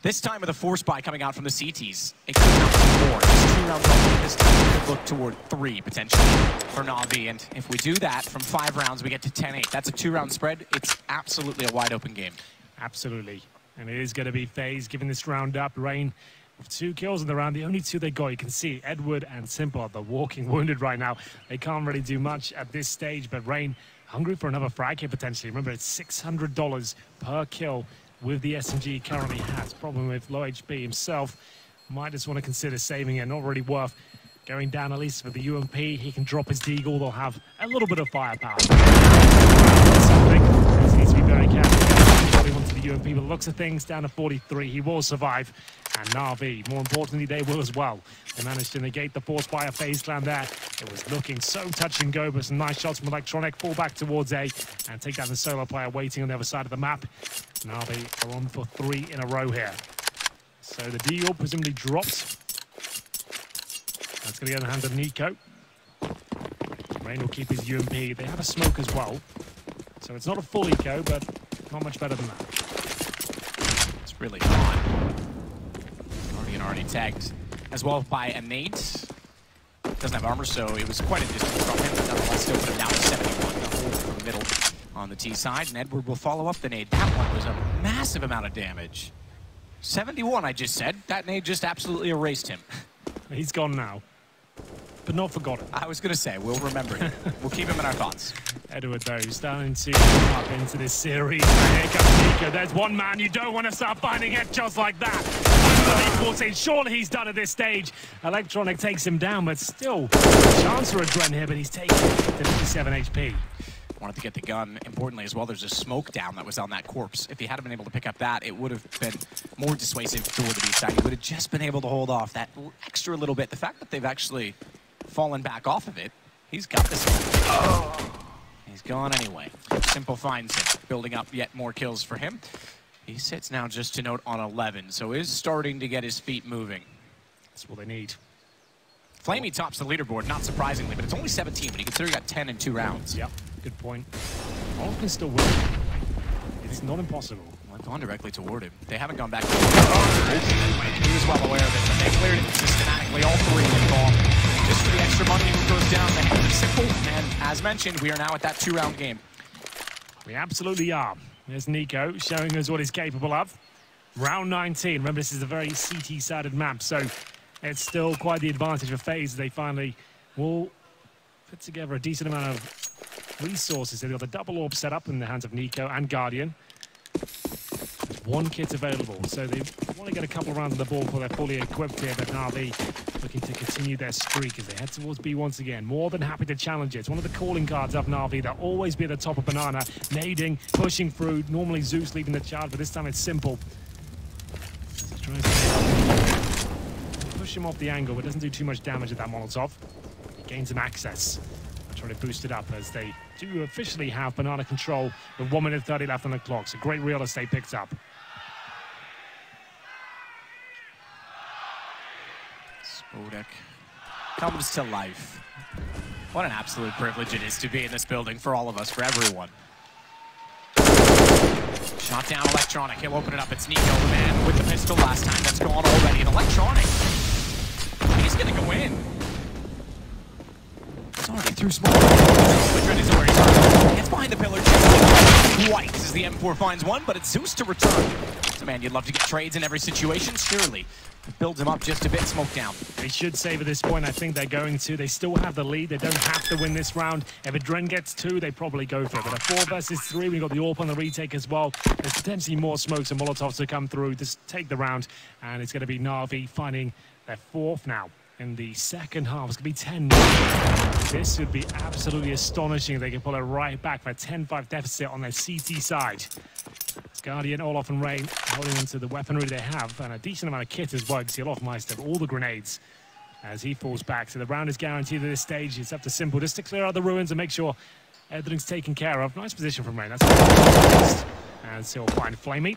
This time with a force buy coming out from the CTs, it could not be more. It's 2 rounds only. This time it could look toward 3 potentially for Na'Vi, and if we do that from 5 rounds, we get to 10-8. That's a 2-round spread. It's absolutely a wide-open game. Absolutely, and it is going to be FaZe giving this round up. Rain with 2 kills in the round, the only 2 they got. You can see Edward and Simple, they're walking wounded right now. They can't really do much at this stage, but Rain hungry for another frag here potentially. Remember, it's $600 per kill with the SMG he currently has. Problem with low HP himself. Might just want to consider saving it. Not really worth going down, at least with the UMP. He can drop his deagle. They'll have a little bit of firepower. Something. He needs to be very careful. He wants the UMP, but looks of things down to 43. He will survive. And Na'Vi, more importantly, they will as well. They managed to negate the force by a FaZe clan there. It was looking so touch and go, but some nice shots from Electronic. Fall back towards A and take down the solo player waiting on the other side of the map. Na'Vi are on for 3 in a row here. So the deal presumably drops. That's going to get in the hands of Nico. Rain will keep his UMP. They have a smoke as well. So it's not a full eco, but not much better than that. It's really fun. Already tagged as well by a nade. Doesn't have armor, so it was quite a distance from him, but nonetheless still put him down to 71. The hold from the middle on the T side, and Edward will follow up the nade. That one was a massive amount of damage. 71, I just said. That nade just absolutely erased him. He's gone now, but not forgotten. I was going to say, we'll remember him. We'll keep him in our thoughts. Edward, though, starting to come up into this series. Here comes Nico. There's one man you don't want to start finding headshots like that. Surely he's done at this stage. Electronic takes him down, but still, chance for a Dren here, but he's taken 57 HP. Wanted to get the gun. Importantly as well, there's a smoke down that was on that corpse. If he hadn't been able to pick up that, it would have been more dissuasive toward the B side. He would have just been able to hold off that extra little bit. The fact that they've actually fallen back off of it, he's got this one. Oh. He's gone anyway. Simple finds him, building up yet more kills for him. He sits now just to note on 11, so is starting to get his feet moving. That's what they need. Flamey tops the leaderboard, not surprisingly, but it's only 17 when you consider he got 10 in 2 rounds. Yep, good point. All can still win. It's not impossible. Well, they've gone directly toward him. They haven't gone back to him. He was well aware of it, but they cleared it systematically, all 3 in bomb. Just for the extra money who goes down, they have it simple. And as mentioned, we are now at that 2-round game. We absolutely are. There's Nico showing us what he's capable of. Round 19. Remember, this is a very CT-sided map, so it's still quite the advantage for FaZe. They finally will put together a decent amount of resources. They've got the double orb set up in the hands of Nico and Guardian. There's 1 kit available, so they want to get a couple of rounds on the ball before they're fully equipped here, but Na'Vi looking to continue their streak as they head towards B once again. More than happy to challenge it. It's one of the calling cards of Na'Vi. They'll always be at the top of Banana, nading, pushing through. Normally Zeus leading the charge, but this time it's Simple. Trying to push him off the angle, but doesn't do too much damage at that Molotov. He gains some access. Trying to boost it up as they do officially have Banana control with 1 minute 30 left on the clock. So great real estate picked up. Spodek comes to life. What an absolute privilege it is to be in this building for all of us, for everyone. Shot down Electronic. He'll open it up. It's Nico, the man with the pistol last time. That's gone already. And Electronic, he's going to go in. He's already through smoke. Madrid is where he's at. Gets behind the pillar. Twice as the M4 finds one, but it's Zeus to return. So, man, you'd love to get trades in every situation, surely. It builds him up just a bit, smoke down. They should save at this point. I think they're going to. They still have the lead. They don't have to win this round. If Adren gets 2, they probably go for it. But a 4 versus 3, we've got the AWP on the retake as well. There's potentially more smokes and Molotovs to come through. Just take the round, and it's going to be Na'Vi finding their 4th now. In the second half, it's going to be 10-9. This would be absolutely astonishing if they can pull it right back for a 10-5 deficit on their CT side. Guardian, Olof, and Rain holding onto the weaponry they have, and a decent amount of kit as well. You can see Olof Meister, all the grenades as he falls back. So the round is guaranteed at this stage. It's up to Simple just to clear out the ruins and make sure everything's taken care of. Nice position from Rain. That's what and so he'll find Flamey.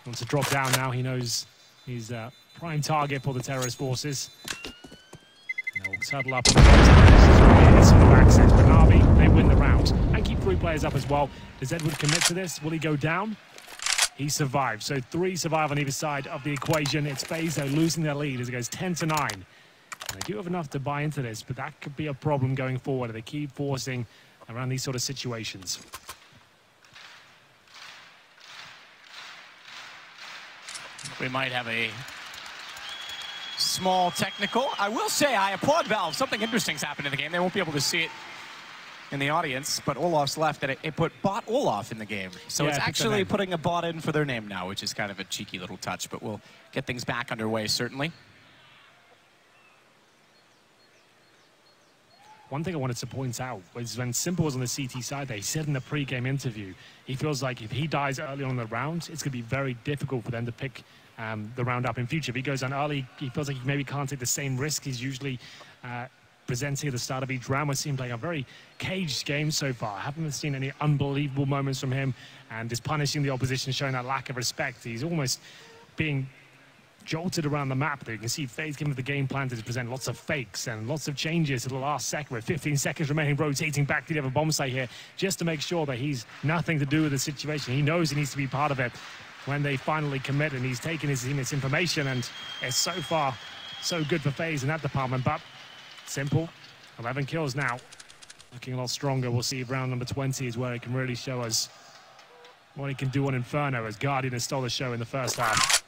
Wants to drop down now. He knows he's prime target for the terrorist forces. They'll huddle up. It's some access, but Na'Vi, they win the round and keep 3 players up as well. Does Edward commit to this? Will he go down? He survives. So 3 survive on either side of the equation. It's FaZe, though, losing their lead as it goes 10-9. And they do have enough to buy into this, but that could be a problem going forward if they keep forcing around these sort of situations. We might have a small technical. I will say I applaud Valve. Something interesting's happened in the game. They won't be able to see it in the audience, but Olaf's left, and it put bot Olaf in the game. So yeah, it's actually putting a bot in for their name now, which is kind of a cheeky little touch, but we'll get things back underway, certainly. One thing I wanted to point out was when Simple was on the CT side, they said in the pre-game interview, he feels like if he dies early on in the round, it's going to be very difficult for them to pick the round up in future. If he goes down early, he feels like he maybe can't take the same risk he's usually presenting at the start of each round. It seemed like a very caged game so far. I haven't seen any unbelievable moments from him, and just punishing the opposition, showing that lack of respect. He's almost being jolted around the map there. You can see FaZe giving the game plan to present lots of fakes and lots of changes at the last second with 15 seconds remaining, rotating back to the other bomb site here just to make sure that he's nothing to do with the situation. He knows he needs to be part of it when they finally commit, and he's taken his teammates' information, and it's so far so good for FaZe in that department. But Simple, 11 kills now, looking a lot stronger. We'll see if round number 20 is where he can really show us what he can do on Inferno, as Guardian has stole the show in the first half.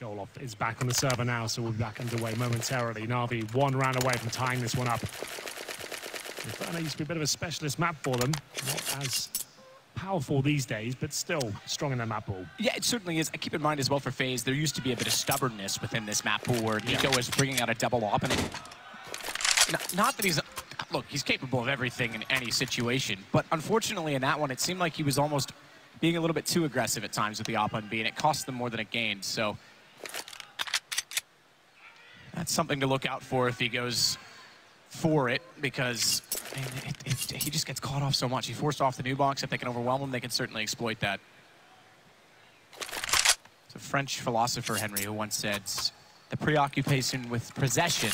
Olaf is back on the server now, so we'll be back underway momentarily. Na'Vi 1 round away from tying this one up. Inferno used to be a bit of a specialist map for them. Not as powerful these days, but still strong in their map pool. Yeah, it certainly is. I keep in mind as well for FaZe, there used to be a bit of stubbornness within this map pool where Nico was bringing out a double op, and not that he's... Look, he's capable of everything in any situation, but unfortunately in that one, it seemed like he was almost being a little bit too aggressive at times with the op on B, and it cost them more than it gained, so... That's something to look out for if he goes for it, because he just gets caught off so much. He forced off the new box. If they can overwhelm him, they can certainly exploit that. It's a French philosopher, Henry, who once said, the preoccupation with possession,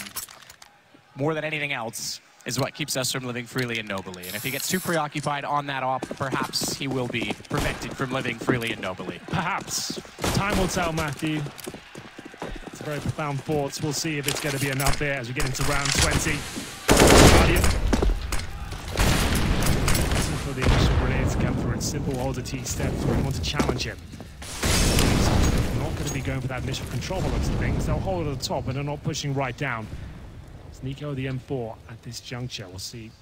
more than anything else, is what keeps us from living freely and nobly. And if he gets too preoccupied on that op, perhaps he will be prevented from living freely and nobly. Perhaps. Time will tell, Matthew. Very profound thoughts. We'll see if it's going to be enough there as we get into round 20. Guardian. Listen for the initial grenades to come through, and Simple holds a T-step, so we want to challenge him. They're not going to be going for that initial control of those things. They'll hold it at the top, and they're not pushing right down. It's Nico, the M4, at this juncture. We'll see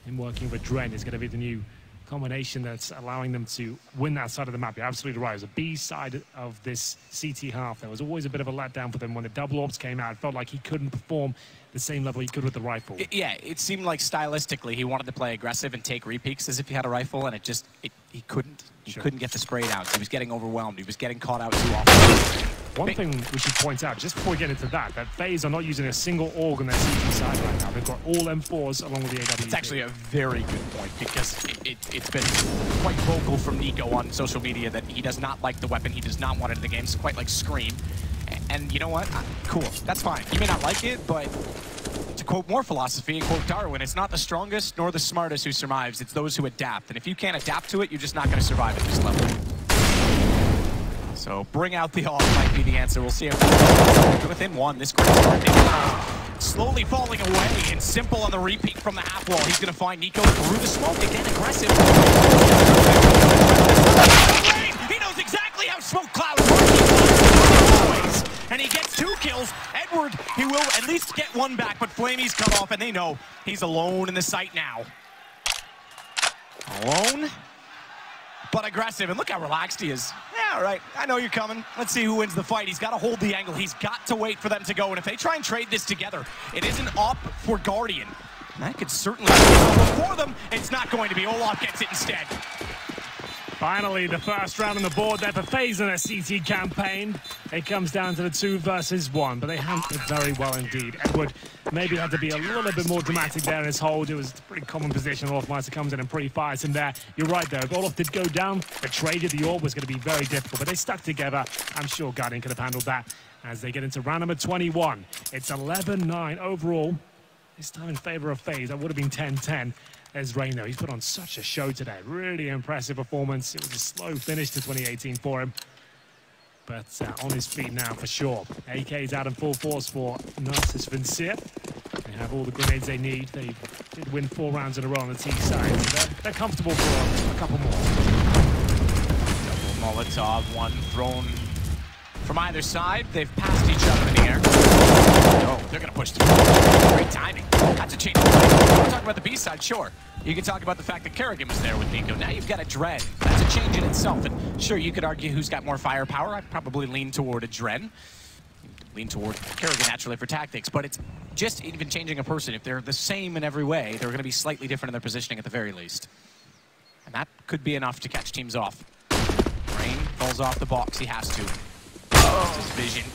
him working with Dren is going to be the new combination that's allowing them to win that side of the map. You're absolutely right. It was a B side of this CT half. There was always a bit of a letdown for them when the double orbs came out. It felt like he couldn't perform the same level he could with the rifle. Yeah, it seemed like stylistically he wanted to play aggressive and take repeats as if he had a rifle, and he couldn't. He couldn't get the spray down. He was getting overwhelmed. He was getting caught out too often. One thing we should point out, just before we get into that FaZe are not using a single org on their CT side right now. They've got all M4s along with the AW. It's actually a very good point, because it's been quite vocal from Nico on social media that he does not like the weapon. He does not want it in the game. It's quite like Scream. And you know what? Cool. That's fine. You may not like it, but to quote more philosophy and quote Darwin, it's not the strongest nor the smartest who survives. It's those who adapt. And if you can't adapt to it, you're just not going to survive at this level. So bring out the off might be the answer. We'll see if within one. This great start. Slowly falling away, and Simple on the repeat from the half wall. He's going to find Nico through the smoke again, aggressive. He knows exactly how smoke clouds work. And he gets 2 kills. Edward, he will at least get 1 back, but Flamey's cut off, and they know he's alone in the site now. Alone, but aggressive, and look how relaxed he is. Yeah, all right, I know you're coming. Let's see who wins the fight. He's got to hold the angle. He's got to wait for them to go, and if they try and trade this together, it is an op for Guardian. And that could certainly be for them. It's not going to be. Olaf gets it instead. Finally, the first round on the board there for FaZe in their CT campaign. It comes down to the 2 versus 1, but they handled it very well indeed. Edward maybe had to be a little bit more dramatic there in his hold. It was a pretty common position. Olafmeister comes in and pre-fires him there. You're right, though. If Olaf did go down, the trade of the orb was going to be very difficult, but they stuck together. I'm sure Guardian could have handled that as they get into round number 21. It's 11-9 overall. This time in favor of FaZe. That would have been 10-10. There's Rain, though. He's put on such a show today. Really impressive performance. It was a slow finish to 2018 for him. But on his feet now for sure. AK's out in full force for Narcissus Vincere. They have all the grenades they need. They did win 4 rounds in a row on the T side. So they're comfortable for a couple more. Double Molotov, 1 thrown from either side. They've passed each other in the air. No, they're going to push through. Great timing. That's a change of play. You want to talk about the B side? Sure. You can talk about the fact that Kerrigan was there with Nico. Now you've got a Dren. That's a change in itself. And sure, you could argue who's got more firepower. I'd probably lean toward a Dren. Lean toward Kerrigan naturally for tactics. But it's just even changing a person. If they're the same in every way, they're going to be slightly different in their positioning at the very least. And that could be enough to catch teams off. Rain falls off the box. He has to. That's his vision.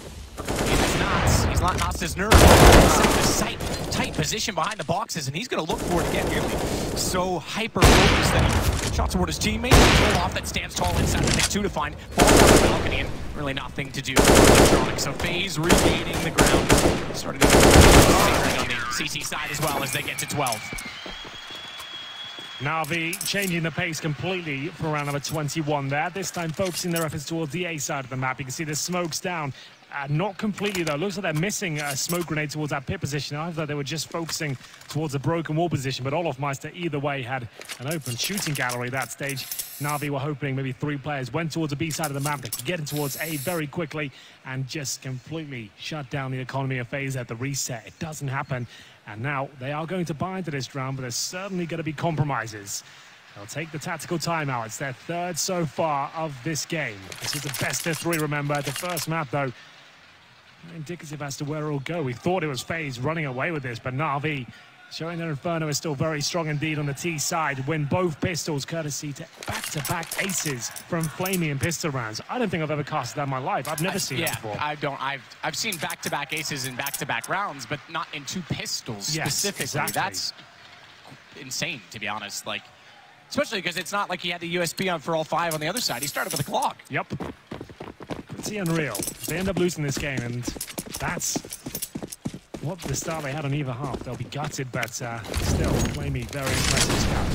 He's not his nerve. He's in a tight position behind the boxes, and he's going to look for it again. Really so hyper-focused that he shot toward his teammate. Olaf that stands tall inside the thing, too, to find ball on the balcony, and really nothing to do with electronics. So FaZe regaining the ground. Starting to get on the CT side as well as they get to 12. Na'Vi changing the pace completely for round number 21 there. This time focusing their efforts towards the A side of the map. You can see the smokes down. Not completely, though. Looks like they're missing a smoke grenade towards that pit position. I thought they were just focusing towards a broken wall position, but Olafmeister either way had an open shooting gallery at that stage. Na'Vi were hoping maybe 3 players went towards the B side of the map. They could get in towards A very quickly and just completely shut down the economy of FaZe at the reset. It doesn't happen. And now they are going to buy into this round, but there's certainly going to be compromises. They'll take the tactical timeout. It's their 3rd so far of this game. This is the best of 3, remember. The first map, though, indicative as to where it'll go. We thought it was FaZe running away with this, but Na'Vi showing their Inferno is still very strong indeed on the T side. Win both pistols courtesy to back-to-back aces from Flamey in pistol rounds. I don't think I've ever casted that in my life. I've never seen it before. I've seen back-to-back aces in back-to-back rounds, but not in 2 pistols specifically. Exactly. That's insane, to be honest. Like, especially because it's not like he had the USB on for all 5 on the other side. He started with a Glock. Yep. Pretty unreal. They end up losing this game, and that's what the start they had on either half. They'll be gutted, but still, Flamey, very impressive scout.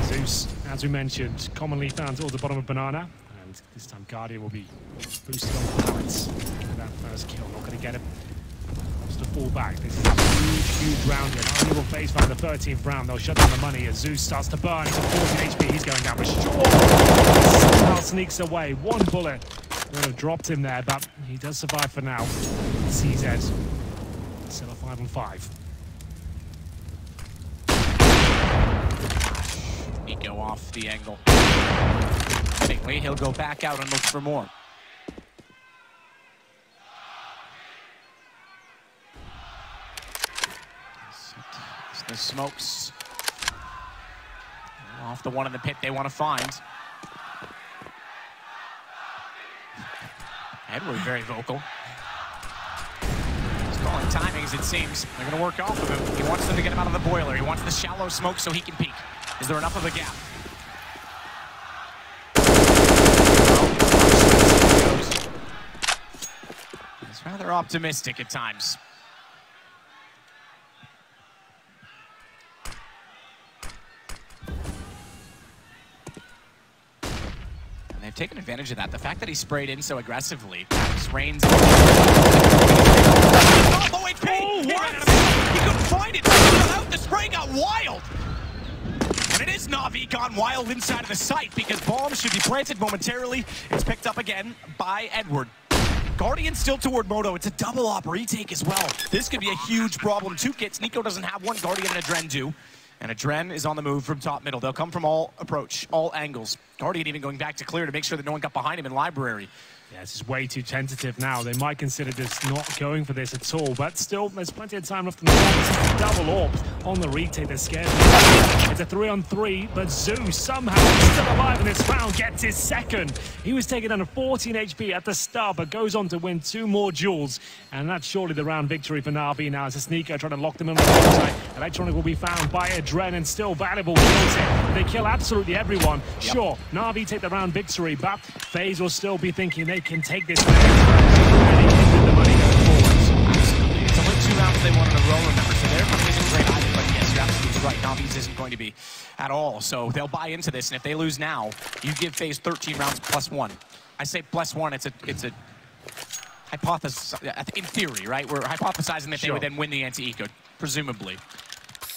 Zeus, as we mentioned, commonly found towards the bottom of Banana, and this time Guardian will be boosted on pallets. That first kill, not going to get it. Just to fall back. This is a huge round here. Only will FaZe find the 13th round. They'll shut down the money as Zeus starts to burn. He's at 14 HP. He's going down for sure. Somehow sneaks away. 1 bullet would have dropped him there, but he does survive for now. CZ still a 5 on 5. Nico off the angle. Anyway, he'll go back out and look for more. The smokes off the one in the pit they want to find. Edward very vocal. He's calling timings, it seems. They're going to work off of him. He wants them to get him out of the boiler. He wants the shallow smoke so he can peek. Is there enough of a gap? optimistic at times. And they've taken advantage of that. The fact that he sprayed in so aggressively. Rains. Oh, low HP! He couldn't find it. He got out. The spray got wild. And it is Na'Vi gone wild inside of the site because bombs should be planted momentarily. It's picked up again by Edward. Guardian still toward Moto. It's a double op retake as well. This could be a huge problem. 2 kits. Nico doesn't have one. Guardian and Adren do. And Adren is on the move from top middle. They'll come from all approach, all angles. Guardian even going back to clear to make sure that no one got behind him in library. Yeah, this is way too tentative now. They might consider just not going for this at all, but still, there's plenty of time left in the game. This is double orbs on the retake. They're scared. It's a 3-on-3, but Zeus somehow still alive in this round, gets his second. He was taken down to 14 HP at the start, but goes on to win 2 more duels, and that's surely the round victory for Na'Vi now. As a sneaker trying to lock them in on the outside. Electronic will be found by Adren, and still valuable kills here. They kill absolutely everyone. Yep. Sure, Na'Vi take the round victory, but FaZe will still be thinking they can take this next round and get the money going forward. Absolutely. It's only 2 rounds they won in a row, remember, so their money isn't great either, but yes, you're absolutely right. Na'Vi's isn't going to be at all, so they'll buy into this, and if they lose now, you give FaZe 13 rounds +1. I say +1, it's a hypothesis, in theory, right? We're hypothesizing that they would then win the anti-eco, presumably.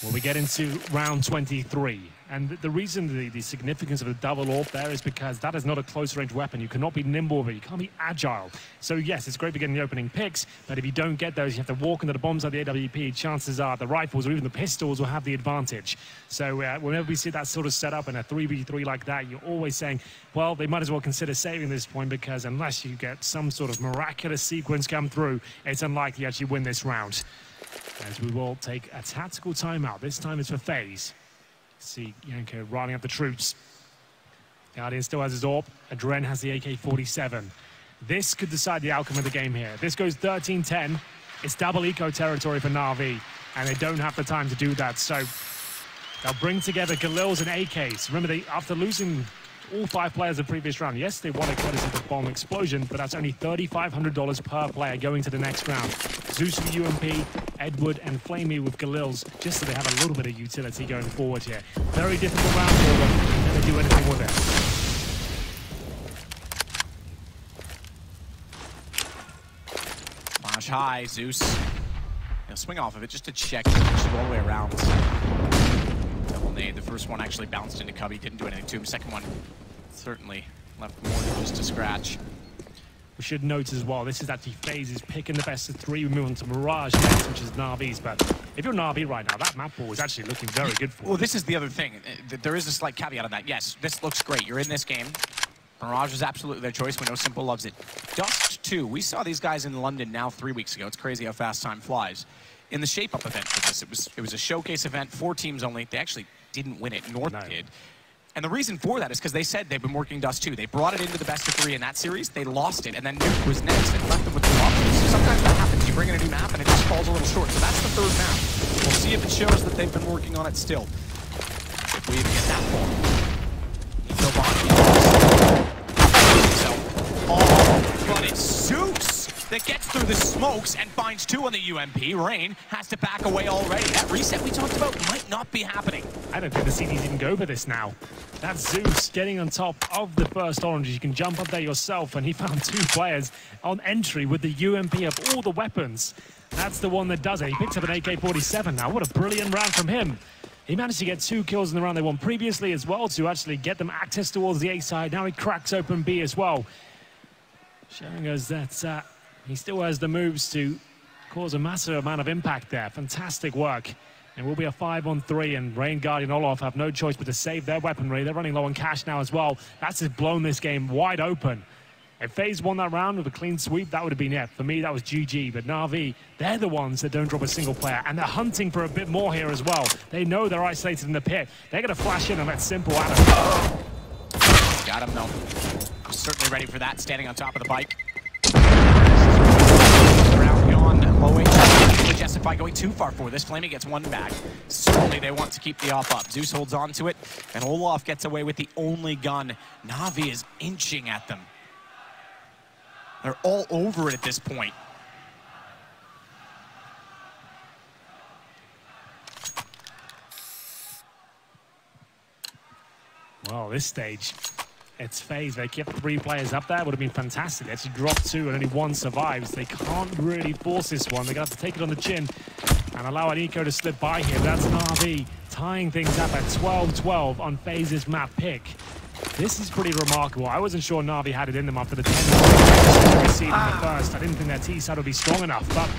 Well, we get into round 23. And the reason the significance of the double AWP there is because that is not a close-range weapon. You cannot be nimble with it. You can't be agile. So, yes, it's great for getting the opening picks, but if you don't get those, you have to walk into the bombs of the AWP. Chances are the rifles or even the pistols will have the advantage. So, whenever we see that sort of setup in a 3v3 like that, you're always saying, well, they might as well consider saving this point because unless you get some sort of miraculous sequence come through, it's unlikely you actually win this round. As we will take a tactical timeout. This time it's for FaZe. See Yanko riding up the troops. Guardian still has his AWP. Adren has the AK-47. This could decide the outcome of the game here. If this goes 13-10, it's double eco territory for Na'Vi, and they don't have the time to do that. So they'll bring together Galils and AKs. Remember, after losing all 5 players in the previous round, yes, they won a courtesy of the bomb explosion, but that's only $3,500 per player going to the next round. Zeus with UMP, Edward and Flamey with Galils, just so they have a little bit of utility going forward here. Very difficult round for them. Never do anything with it. Flash high, Zeus. He'll swing off of it just to check all the way around. Double nade. The first one actually bounced into Cubby, didn't do anything to him. Second one certainly left more than just a scratch. We should note as well, this is actually FaZe's picking the best of 3. We move on to Mirage next, which is Na'Vi's. But if you're Na'Vi right now, that map ball is actually looking very good for you. Well, this is the other thing. There is a slight caveat on that. Yes, this looks great. You're in this game. Mirage is absolutely their choice. We know Simple loves it. Dust 2. We saw these guys in London now 3 weeks ago. It's crazy how fast time flies. In the shape-up event for this, it was a showcase event, 4 teams only. They actually didn't win it. North did. And the reason for that is because they said they've been working Dust 2. They brought it into the best of 3 in that series. They lost it, and then Nuke was next and left them with 2 options. So sometimes that happens. You bring in a new map, and it just falls a little short. So that's the 3rd map. We'll see if it shows that they've been working on it still. If we even get that far. Oh, but it's Zeus that gets through the smokes and finds 2 on the UMP. Rain has to back away already. That reset we talked about might not be happening. I don't think the CDs even go for this now. That's Zeus getting on top of the first orange. You can jump up there yourself, and he found 2 players on entry with the UMP of all the weapons. That's the one that does it. He picks up an AK-47 now. What a brilliant round from him. He managed to get 2 kills in the round they won previously as well to actually get them access towards the A side. Now he cracks open B as well, showing us that he still has the moves to cause a massive amount of impact there. Fantastic work. It will be a 5-on-3, and Rain, Guardian, Olof have no choice but to save their weaponry. They're running low on cash now as well. That's just blown this game wide open. If FaZe won that round with a clean sweep, that would have been it. For me, that was GG. But Na'Vi, they're the ones that don't drop a single player, and they're hunting for a bit more here as well. They know they're isolated in the pit. They're going to flash in and let Simple out of it. Got him, though. I'm certainly ready for that, standing on top of the bike. Round gone, low HP. Justify going too far for this. Flamey gets 1 back. Certainly they want to keep the off up. Zeus holds on to it, and Olaf gets away with the only gun. Na'Vi is inching at them. They're all over it at this point. this stage, it's FaZe. They kept 3 players up there. Would have been fantastic. They actually dropped 2 and only 1 survives. They can't really force this one. They're going to have to take it on the chin and allow Nico to slip by here. That's Na'Vi tying things up at 12-12 on FaZe's map pick. This is pretty remarkable. I wasn't sure Na'Vi had it in them after the 10 they received in the first. I didn't think their T-side would be strong enough, but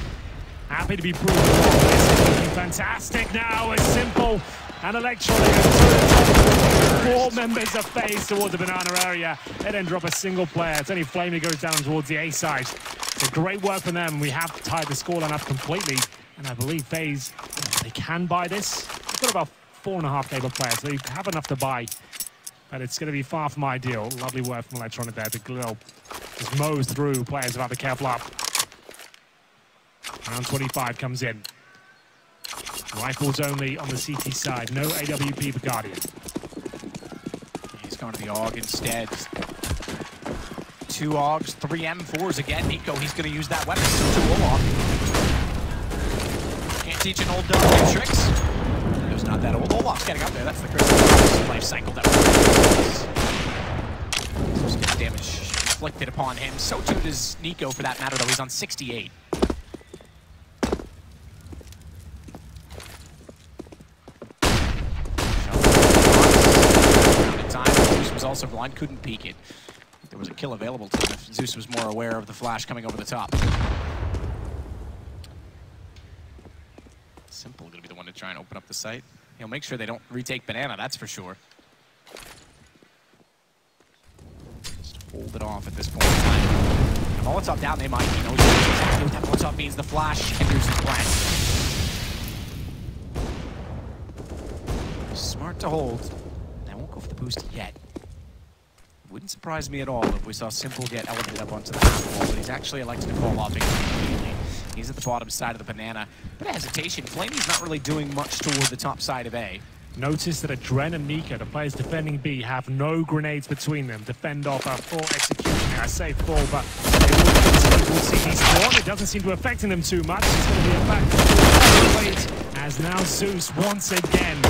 happy to be proven wrong. This is looking fantastic now. It's simple. And Electronic 4 members of FaZe towards the banana area. They then drop a single player. It's only Flame who goes down towards the A side. So great work from them. We have tied the scoreline up completely. And I believe FaZe, they can buy this. They've got about 4.5K per player, so they have enough to buy. But it's going to be far from ideal. Lovely work from Electronic there. The Glill just mows through players about to careful up. Round 25 comes in. Rifles only on the CT side. No AWP for Guardian. He's going to the AUG instead. 2 AUGs, 3 M4s again. Nico, he's going to use that weapon. So 2 Olaf. Can't teach an old dog new tricks. Nico's not that old. Olaf's getting up there. That's the critical life cycle that we're so getting damage inflicted upon him. So too does Nico for that matter, though. He's on 68. Also blind, couldn't peek it. There was a kill available to him if Zeus was more aware of the flash coming over the top. Simple gonna be the one to try and open up the site. He'll make sure they don't retake banana, that's for sure. Just hold it off at this point in time. And Molotov down, they might, you know, exactly what that Molotov means. The flash hinders his plan. Smart to hold. I won't go for the boost yet. Wouldn't surprise me at all if we saw Simple get elevated up onto the half wall, but he's actually elected to call off immediately. He's at the bottom side of the banana. Bit of hesitation. Flamey's not really doing much toward the top side of A. Notice that Adren and Nico, the players defending B, have no grenades between them. Defend off a full execution here. I say full, but we'll see these spawn. It doesn't seem to affect them too much. It's going to be a back as now Zeus once again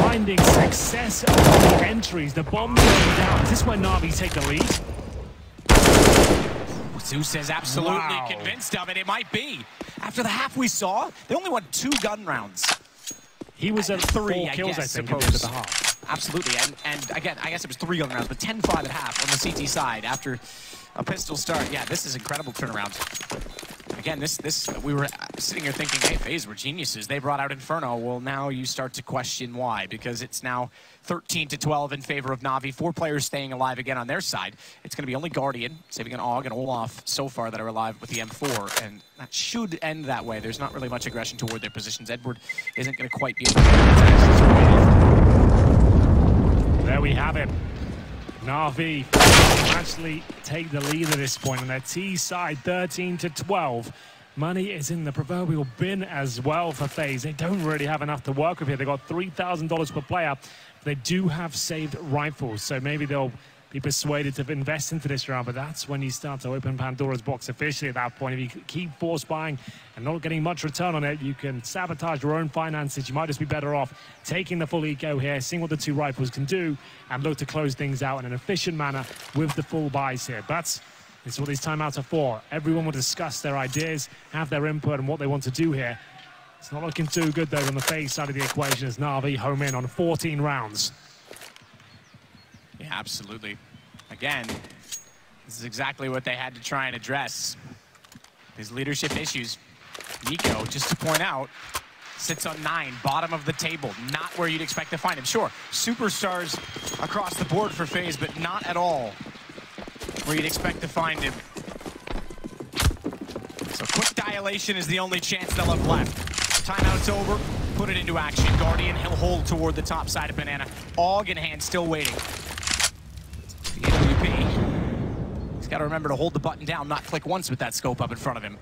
finding success on the entries. The bomb going down. Is this where Na'Vi take the lead? Zeus is absolutely convinced of it. It might be. After the half we saw, they only won 2 gun rounds. He was at 4 kills, I think, at the end of the half. Absolutely, and again, I guess it was 3 gun rounds, but 10-5 at half on the CT side after a pistol start. Yeah, this is incredible turnaround. Again, we were sitting here thinking, hey, FaZe were geniuses. They brought out Inferno. Well, now you start to question why, because it's now 13-12 in favor of Na'Vi. 4 players staying alive again on their side. It's going to be only Guardian, saving an AUG and Olaf so far that are alive with the M4, and that should end that way. There's not really much aggression toward their positions. Edward isn't going to quite be able to There we have it. Na'Vi actually take the lead at this point on their T side, 13-12. Money is in the proverbial bin as well for FaZe. They don't really have enough to work with here. They got $3,000 per player. They do have saved rifles, so maybe they'll be persuaded to invest into this round, but that's when you start to open Pandora's box officially at that point. If you keep force buying and not getting much return on it, you can sabotage your own finances. You might just be better off taking the full eco here, seeing what the 2 rifles can do, and look to close things out in an efficient manner with the full buys here. But this is what these timeouts are for. Everyone will discuss their ideas, have their input and what they want to do here. It's not looking too good, though, on the FaZe side of the equation as Na'Vi home in on 14 rounds. Yeah, absolutely. Again, this is exactly what they had to try and address. His leadership issues. Nico, just to point out, sits on 9, bottom of the table. Not where you'd expect to find him. Sure, superstars across the board for FaZe, but not at all where you'd expect to find him. So quick dilation is the only chance they'll have left. Timeout's over. Put it into action. Guardian, he'll hold toward the top side of banana. AUG in hand, still waiting. The AWP. He's got to remember to hold the button down, not click once with that scope up in front of him.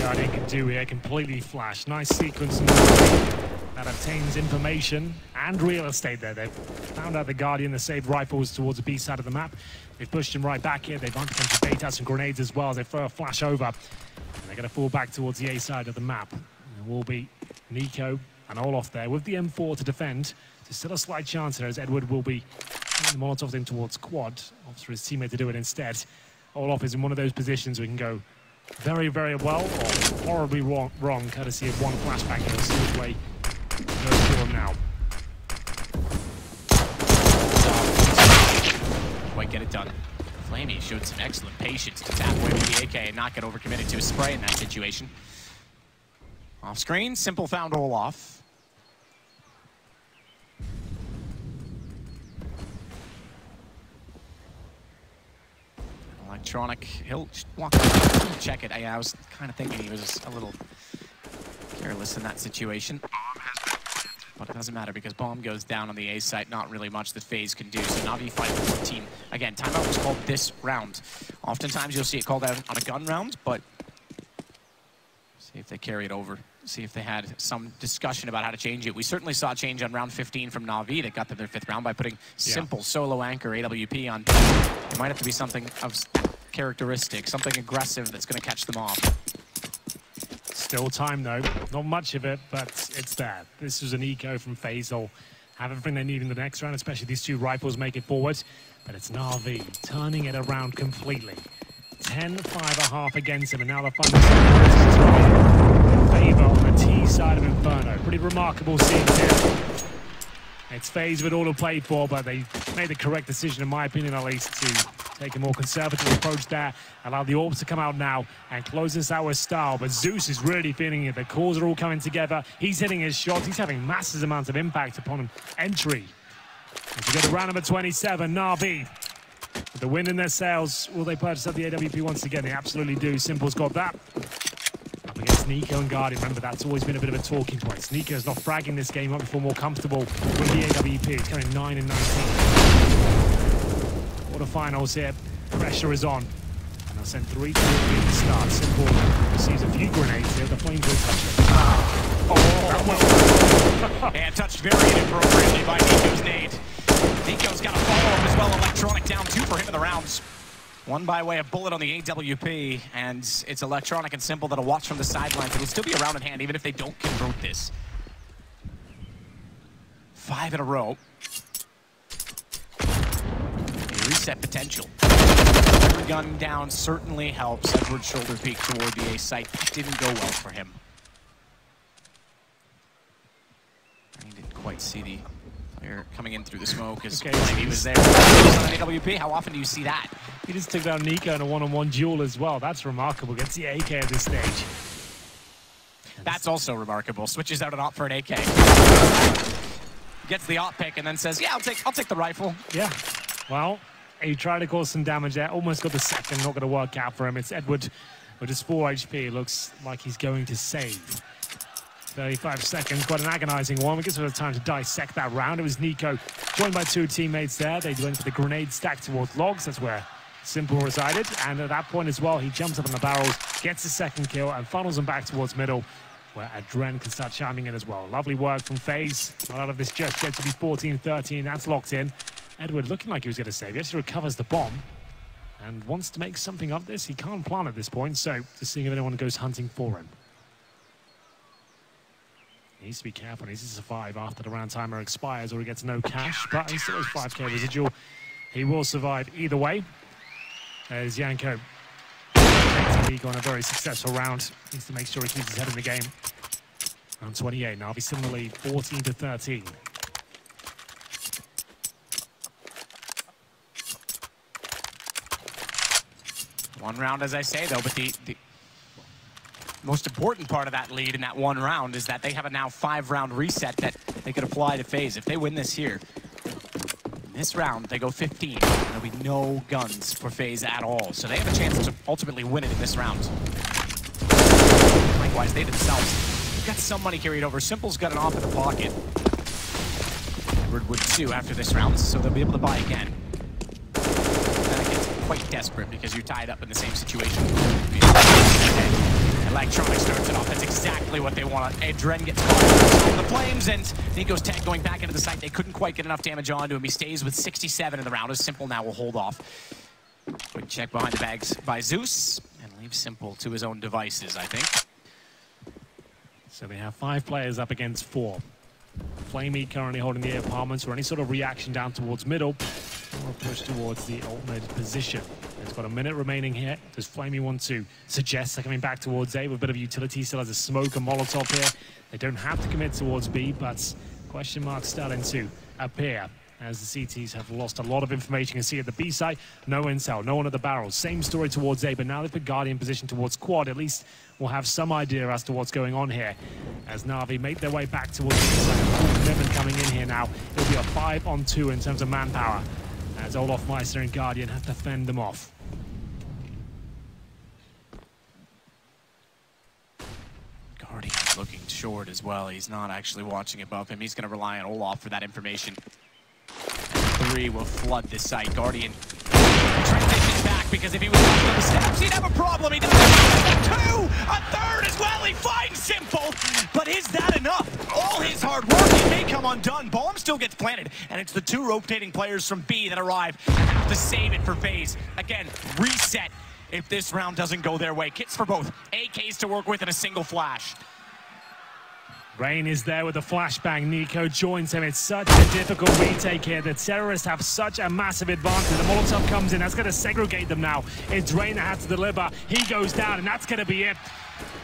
Guardian can do here, completely flash. Nice sequence that obtains information and real estate there. They've found out the Guardian, the saved rifles towards the B side of the map. They've pushed him right back here. They've bumped a bunch of bait and grenades as well as they throw a flash over. And they're going to fall back towards the A side of the map. It will be Nico And Olof there with the M4 to defend. There's still a slight chance there as Edward will be putting the Molotov in towards quad. Opts for his teammate to do it instead. Olof is in one of those positions where he can go very, very well or horribly wrong courtesy of one flashback. He'll see his way goes for him now. Quite get it done. Flamey showed some excellent patience to tap away with the AK and not get overcommitted to a spray in that situation. Off screen, Simple found Olaf. Electronic, he'll walk check it. I was kind of thinking he was a little careless in that situation. But it doesn't matter because bomb goes down on the A site. Not really much that FaZe can do. So Na'Vi 5-14. Again, timeout was called this round. Oftentimes you'll see it called out on a gun round, but see if they carry it over. See if they had some discussion about how to change it. We certainly saw a change on round 15 from Na'Vi that got them their 5th round by putting Simple solo anchor AWP on. It might have to be something of characteristic, something aggressive that's going to catch them off. Still time though, not much of it, but it's there. This was an eco from FaZe. They'll have everything they need in the next round, especially these two rifles make it forward. But it's Na'Vi turning it around completely. 10-5.5 against him, and now the final favor on the T side of Inferno. Pretty remarkable scenes here. It's FaZe with all to play for, but they made the correct decision, in my opinion at least, to take a more conservative approach there, allow the orbs to come out now and close this out with style. But Zeus is really feeling it. The cores are all coming together. He's hitting his shots. He's having massive amounts of impact upon entry. As we go to round number 27, Na'Vi with the wind in their sails. Will they purchase up the AWP once again? They absolutely do. Simple's got that. Up against Nico and Guardian. Remember, that's always been a bit of a talking point. Nico's not fragging this game up before more comfortable with the AWP. It's going 9 and 19. Quarterfinals here, pressure is on. And they'll send 3 to the start. Simple receives a few grenades here. The flames will touch it. Oh, and touched very inappropriately by Nico's nade. Nico's got a follow-up as well. Electronic down 2 for him in the rounds. 1 by way of bullet on the AWP, and it's Electronic and Simple that'll watch from the sidelines. It'll still be a round in hand, even if they don't convert this. 5 in a row. Reset potential. Every gun down certainly helps. Edward's shoulder peek toward the A site. That didn't go well for him. I didn't quite see the player coming in through the smoke as he was there. On an AWP, how often do you see that? He just took down Nico in a one-on-one duel as well. That's remarkable. Gets the AK at this stage. That's also remarkable. Switches out an op for an AK. Gets the op pick and then says, "Yeah, I'll take the rifle." Yeah. Well, he tried to cause some damage there. Almost got the second. Not going to work out for him. It's Edward with his 4 HP. Looks like he's going to save. 35 seconds. Quite an agonizing one. We get sort of time to dissect that round. It was Nico joined by 2 teammates there. They went for the grenade stack towards logs. That's where Simple resided. And at that point as well, he jumps up on the barrels, gets the second kill, and funnels them back towards middle, where Adren can start chiming in as well. Lovely work from FaZe. A lot of this just yet to be 14-13. That's locked in. Edward looking like he was going to save. He actually recovers the bomb and wants to make something of this. He can't plant at this point, so just seeing if anyone goes hunting for him. He needs to be careful. He needs to survive after the round timer expires or he gets no cash, but he still has 5k residual. He will survive either way. As Yanko takes on a very successful round. Needs to make sure he keeps his head in the game. Round 28 now. He's similarly 14-13. One round, as I say, though, but the most important part of that lead in that 1 round is that they have a now 5-round reset that they could apply to FaZe. If they win this here, in this round, they go 15. There'll be no guns for FaZe at all. So they have a chance to ultimately win it in this round. Likewise, they themselves have got some money carried over. Simple's got an off in the pocket. Edward would too after this round, so they'll be able to buy again. Quite desperate because you're tied up in the same situation. Okay. Electronic starts it off. That's exactly what they want. Adren gets caught in the flames, and Nico's tag going back into the site. They couldn't quite get enough damage onto him. He stays with 67 in the round. As Simple now will hold off. Quick check behind the bags by Zeus, and leaves Simple to his own devices, I think. So they have 5 players up against 4. Flamey currently holding the apartments for any sort of reaction down towards middle, or push towards the ultimate position. It's got a minute remaining here. Does Flamey want to suggest they're coming back towards A with a bit of utility? Still has a smoke and Molotov here. They don't have to commit towards B, but question marks starting to appear as the CTs have lost a lot of information. You can see at the B site, no intel, no one at the barrels. Same story towards A, but now they've put Guardian position towards Quad. At least we'll have some idea as to what's going on here. As Na'Vi make their way back towards the B site, full commitment coming in here now. It'll be a 5-on-2 in terms of manpower, as Olaf Meister and Guardian have to fend them off. Guardian looking short as well. He's not actually watching above him. He's going to rely on Olaf for that information. 3 will flood this site. Guardian transitions back because if he was left on the steps, he'd have a problem. He doesn't. 2, a third as well. He finds Simple, but is that enough? All his hard work, it may come undone. Bomb still gets planted, and it's the 2 rotating players from B that arrive and have to save it for FaZe. Again, reset if this round doesn't go their way. Kits for both. AKs to work with and a single flash. Rain is there with a flashbang. Nico joins him. It's such a difficult retake here. The terrorists have such a massive advantage. The Molotov comes in. That's going to segregate them now. It's Rain that has to deliver. He goes down, and that's going to be it.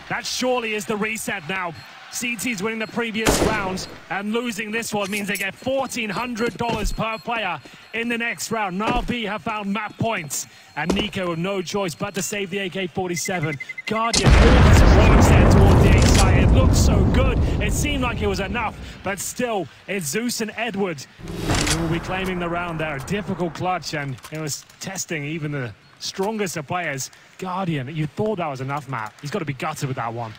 That surely is the reset now. CT's winning the previous round, and losing this one means they get $1,400 per player in the next round. Na'Vi have found map points, and Nico with no choice but to save the AK-47. Guardian has approached there towards the A side. It looked so good. It seemed like it was enough, but still, it's Zeus and Edward who will be claiming the round there. A difficult clutch, and it was testing even the strongest of players. Guardian, you thought that was enough, Matt. He's got to be gutted with that one.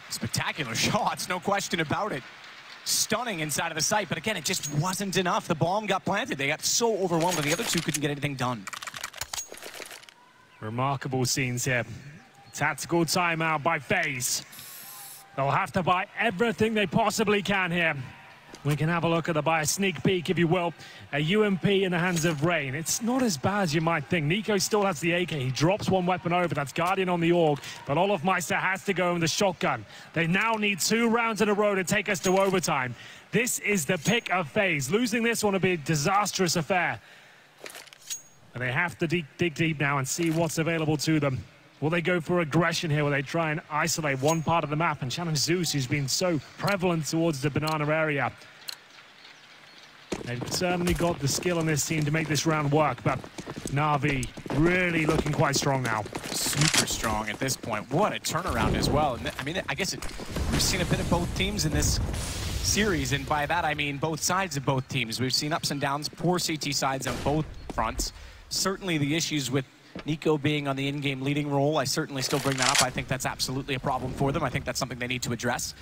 Spectacular shots, no question about it. Stunning inside of the site, but again, it just wasn't enough. The bomb got planted. They got so overwhelmed, and the other 2 couldn't get anything done. Remarkable scenes here. Tactical timeout by FaZe. They'll have to buy everything they possibly can here. We can have a look at the buy, a sneak peek, if you will. A UMP in the hands of Rain. It's not as bad as you might think. Nico still has the AK. He drops one weapon over. That's Guardian on the AUG. But Olaf Meister has to go in the shotgun. They now need 2 rounds in a row to take us to overtime. This is the pick of FaZe. Losing this one would be a disastrous affair. And they have to dig deep now and see what's available to them. Will they go for aggression here? Will they try and isolate one part of the map and challenge Zeus, who's been so prevalent towards the banana area? They've certainly got the skill on this team to make this round work, but Na'Vi really looking quite strong now. Super strong at this point. What a turnaround as well. And I mean, I guess we've seen a bit of both teams in this series, and by that I mean both sides of both teams. We've seen ups and downs, poor CT sides on both fronts. Certainly the issues with Nico being on the in-game leading role, I certainly still bring that up. I think that's absolutely a problem for them. I think that's something they need to address.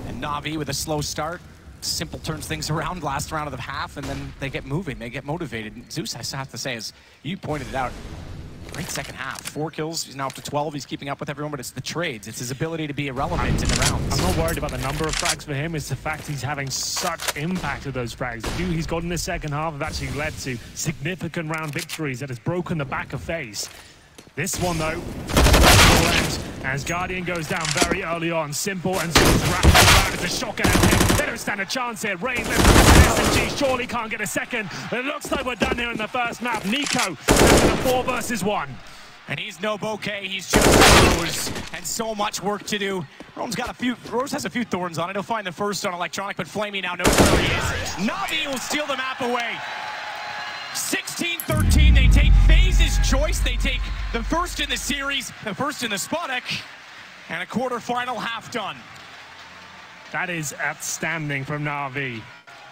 And Na'Vi with a slow start. Simple turns things around last round of the half, and then they get moving, they get motivated. And Zeus, I have to say, as you pointed it out, great second half. 4 kills, he's now up to 12, he's keeping up with everyone, but it's the trades. It's his ability to be irrelevant in the rounds. I'm not worried about the number of frags for him, it's the fact he's having such impact with those frags. The few he's got in the second half have actually led to significant round victories that has broken the back of FaZe. This one, though, as Guardian goes down very early on. Simple and Zeus wrapping around as a shotgun attempt. They don't stand a chance here. Rain lifts the SMG, surely can't get a second. It looks like we're done here in the first map. Nico in a 4 versus 1. And he's no bouquet, he's just Rose, and so much work to do. Rose has a few thorns on it. He'll find the first on electronic, but Flamey now knows where he is. Na'Vi will steal the map away. 16-13, they take FaZe's choice. They take the first in the series, the first in the Sputnik, and a quarterfinal half done. That is outstanding from Na'Vi.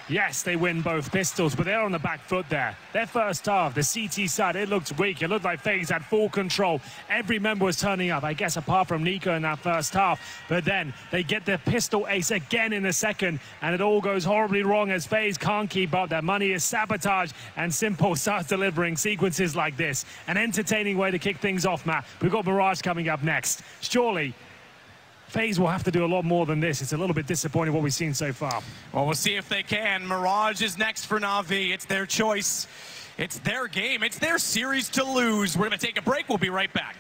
Yes, they win both pistols, but they're on the back foot there. Their first half, the CT side, it looked weak. It looked like FaZe had full control. Every member was turning up, I guess, apart from Nico in that first half. But then they get their pistol ace again in the second, and it all goes horribly wrong as FaZe can't keep up. Their money is sabotaged, and Simple starts delivering sequences like this. An entertaining way to kick things off, Matt. We've got Mirage coming up next. Surely FaZe will have to do a lot more than this. It's a little bit disappointing what we've seen so far. Well, we'll see if they can. Mirage is next for Na'Vi. It's their choice. It's their game. It's their series to lose. We're going to take a break. We'll be right back.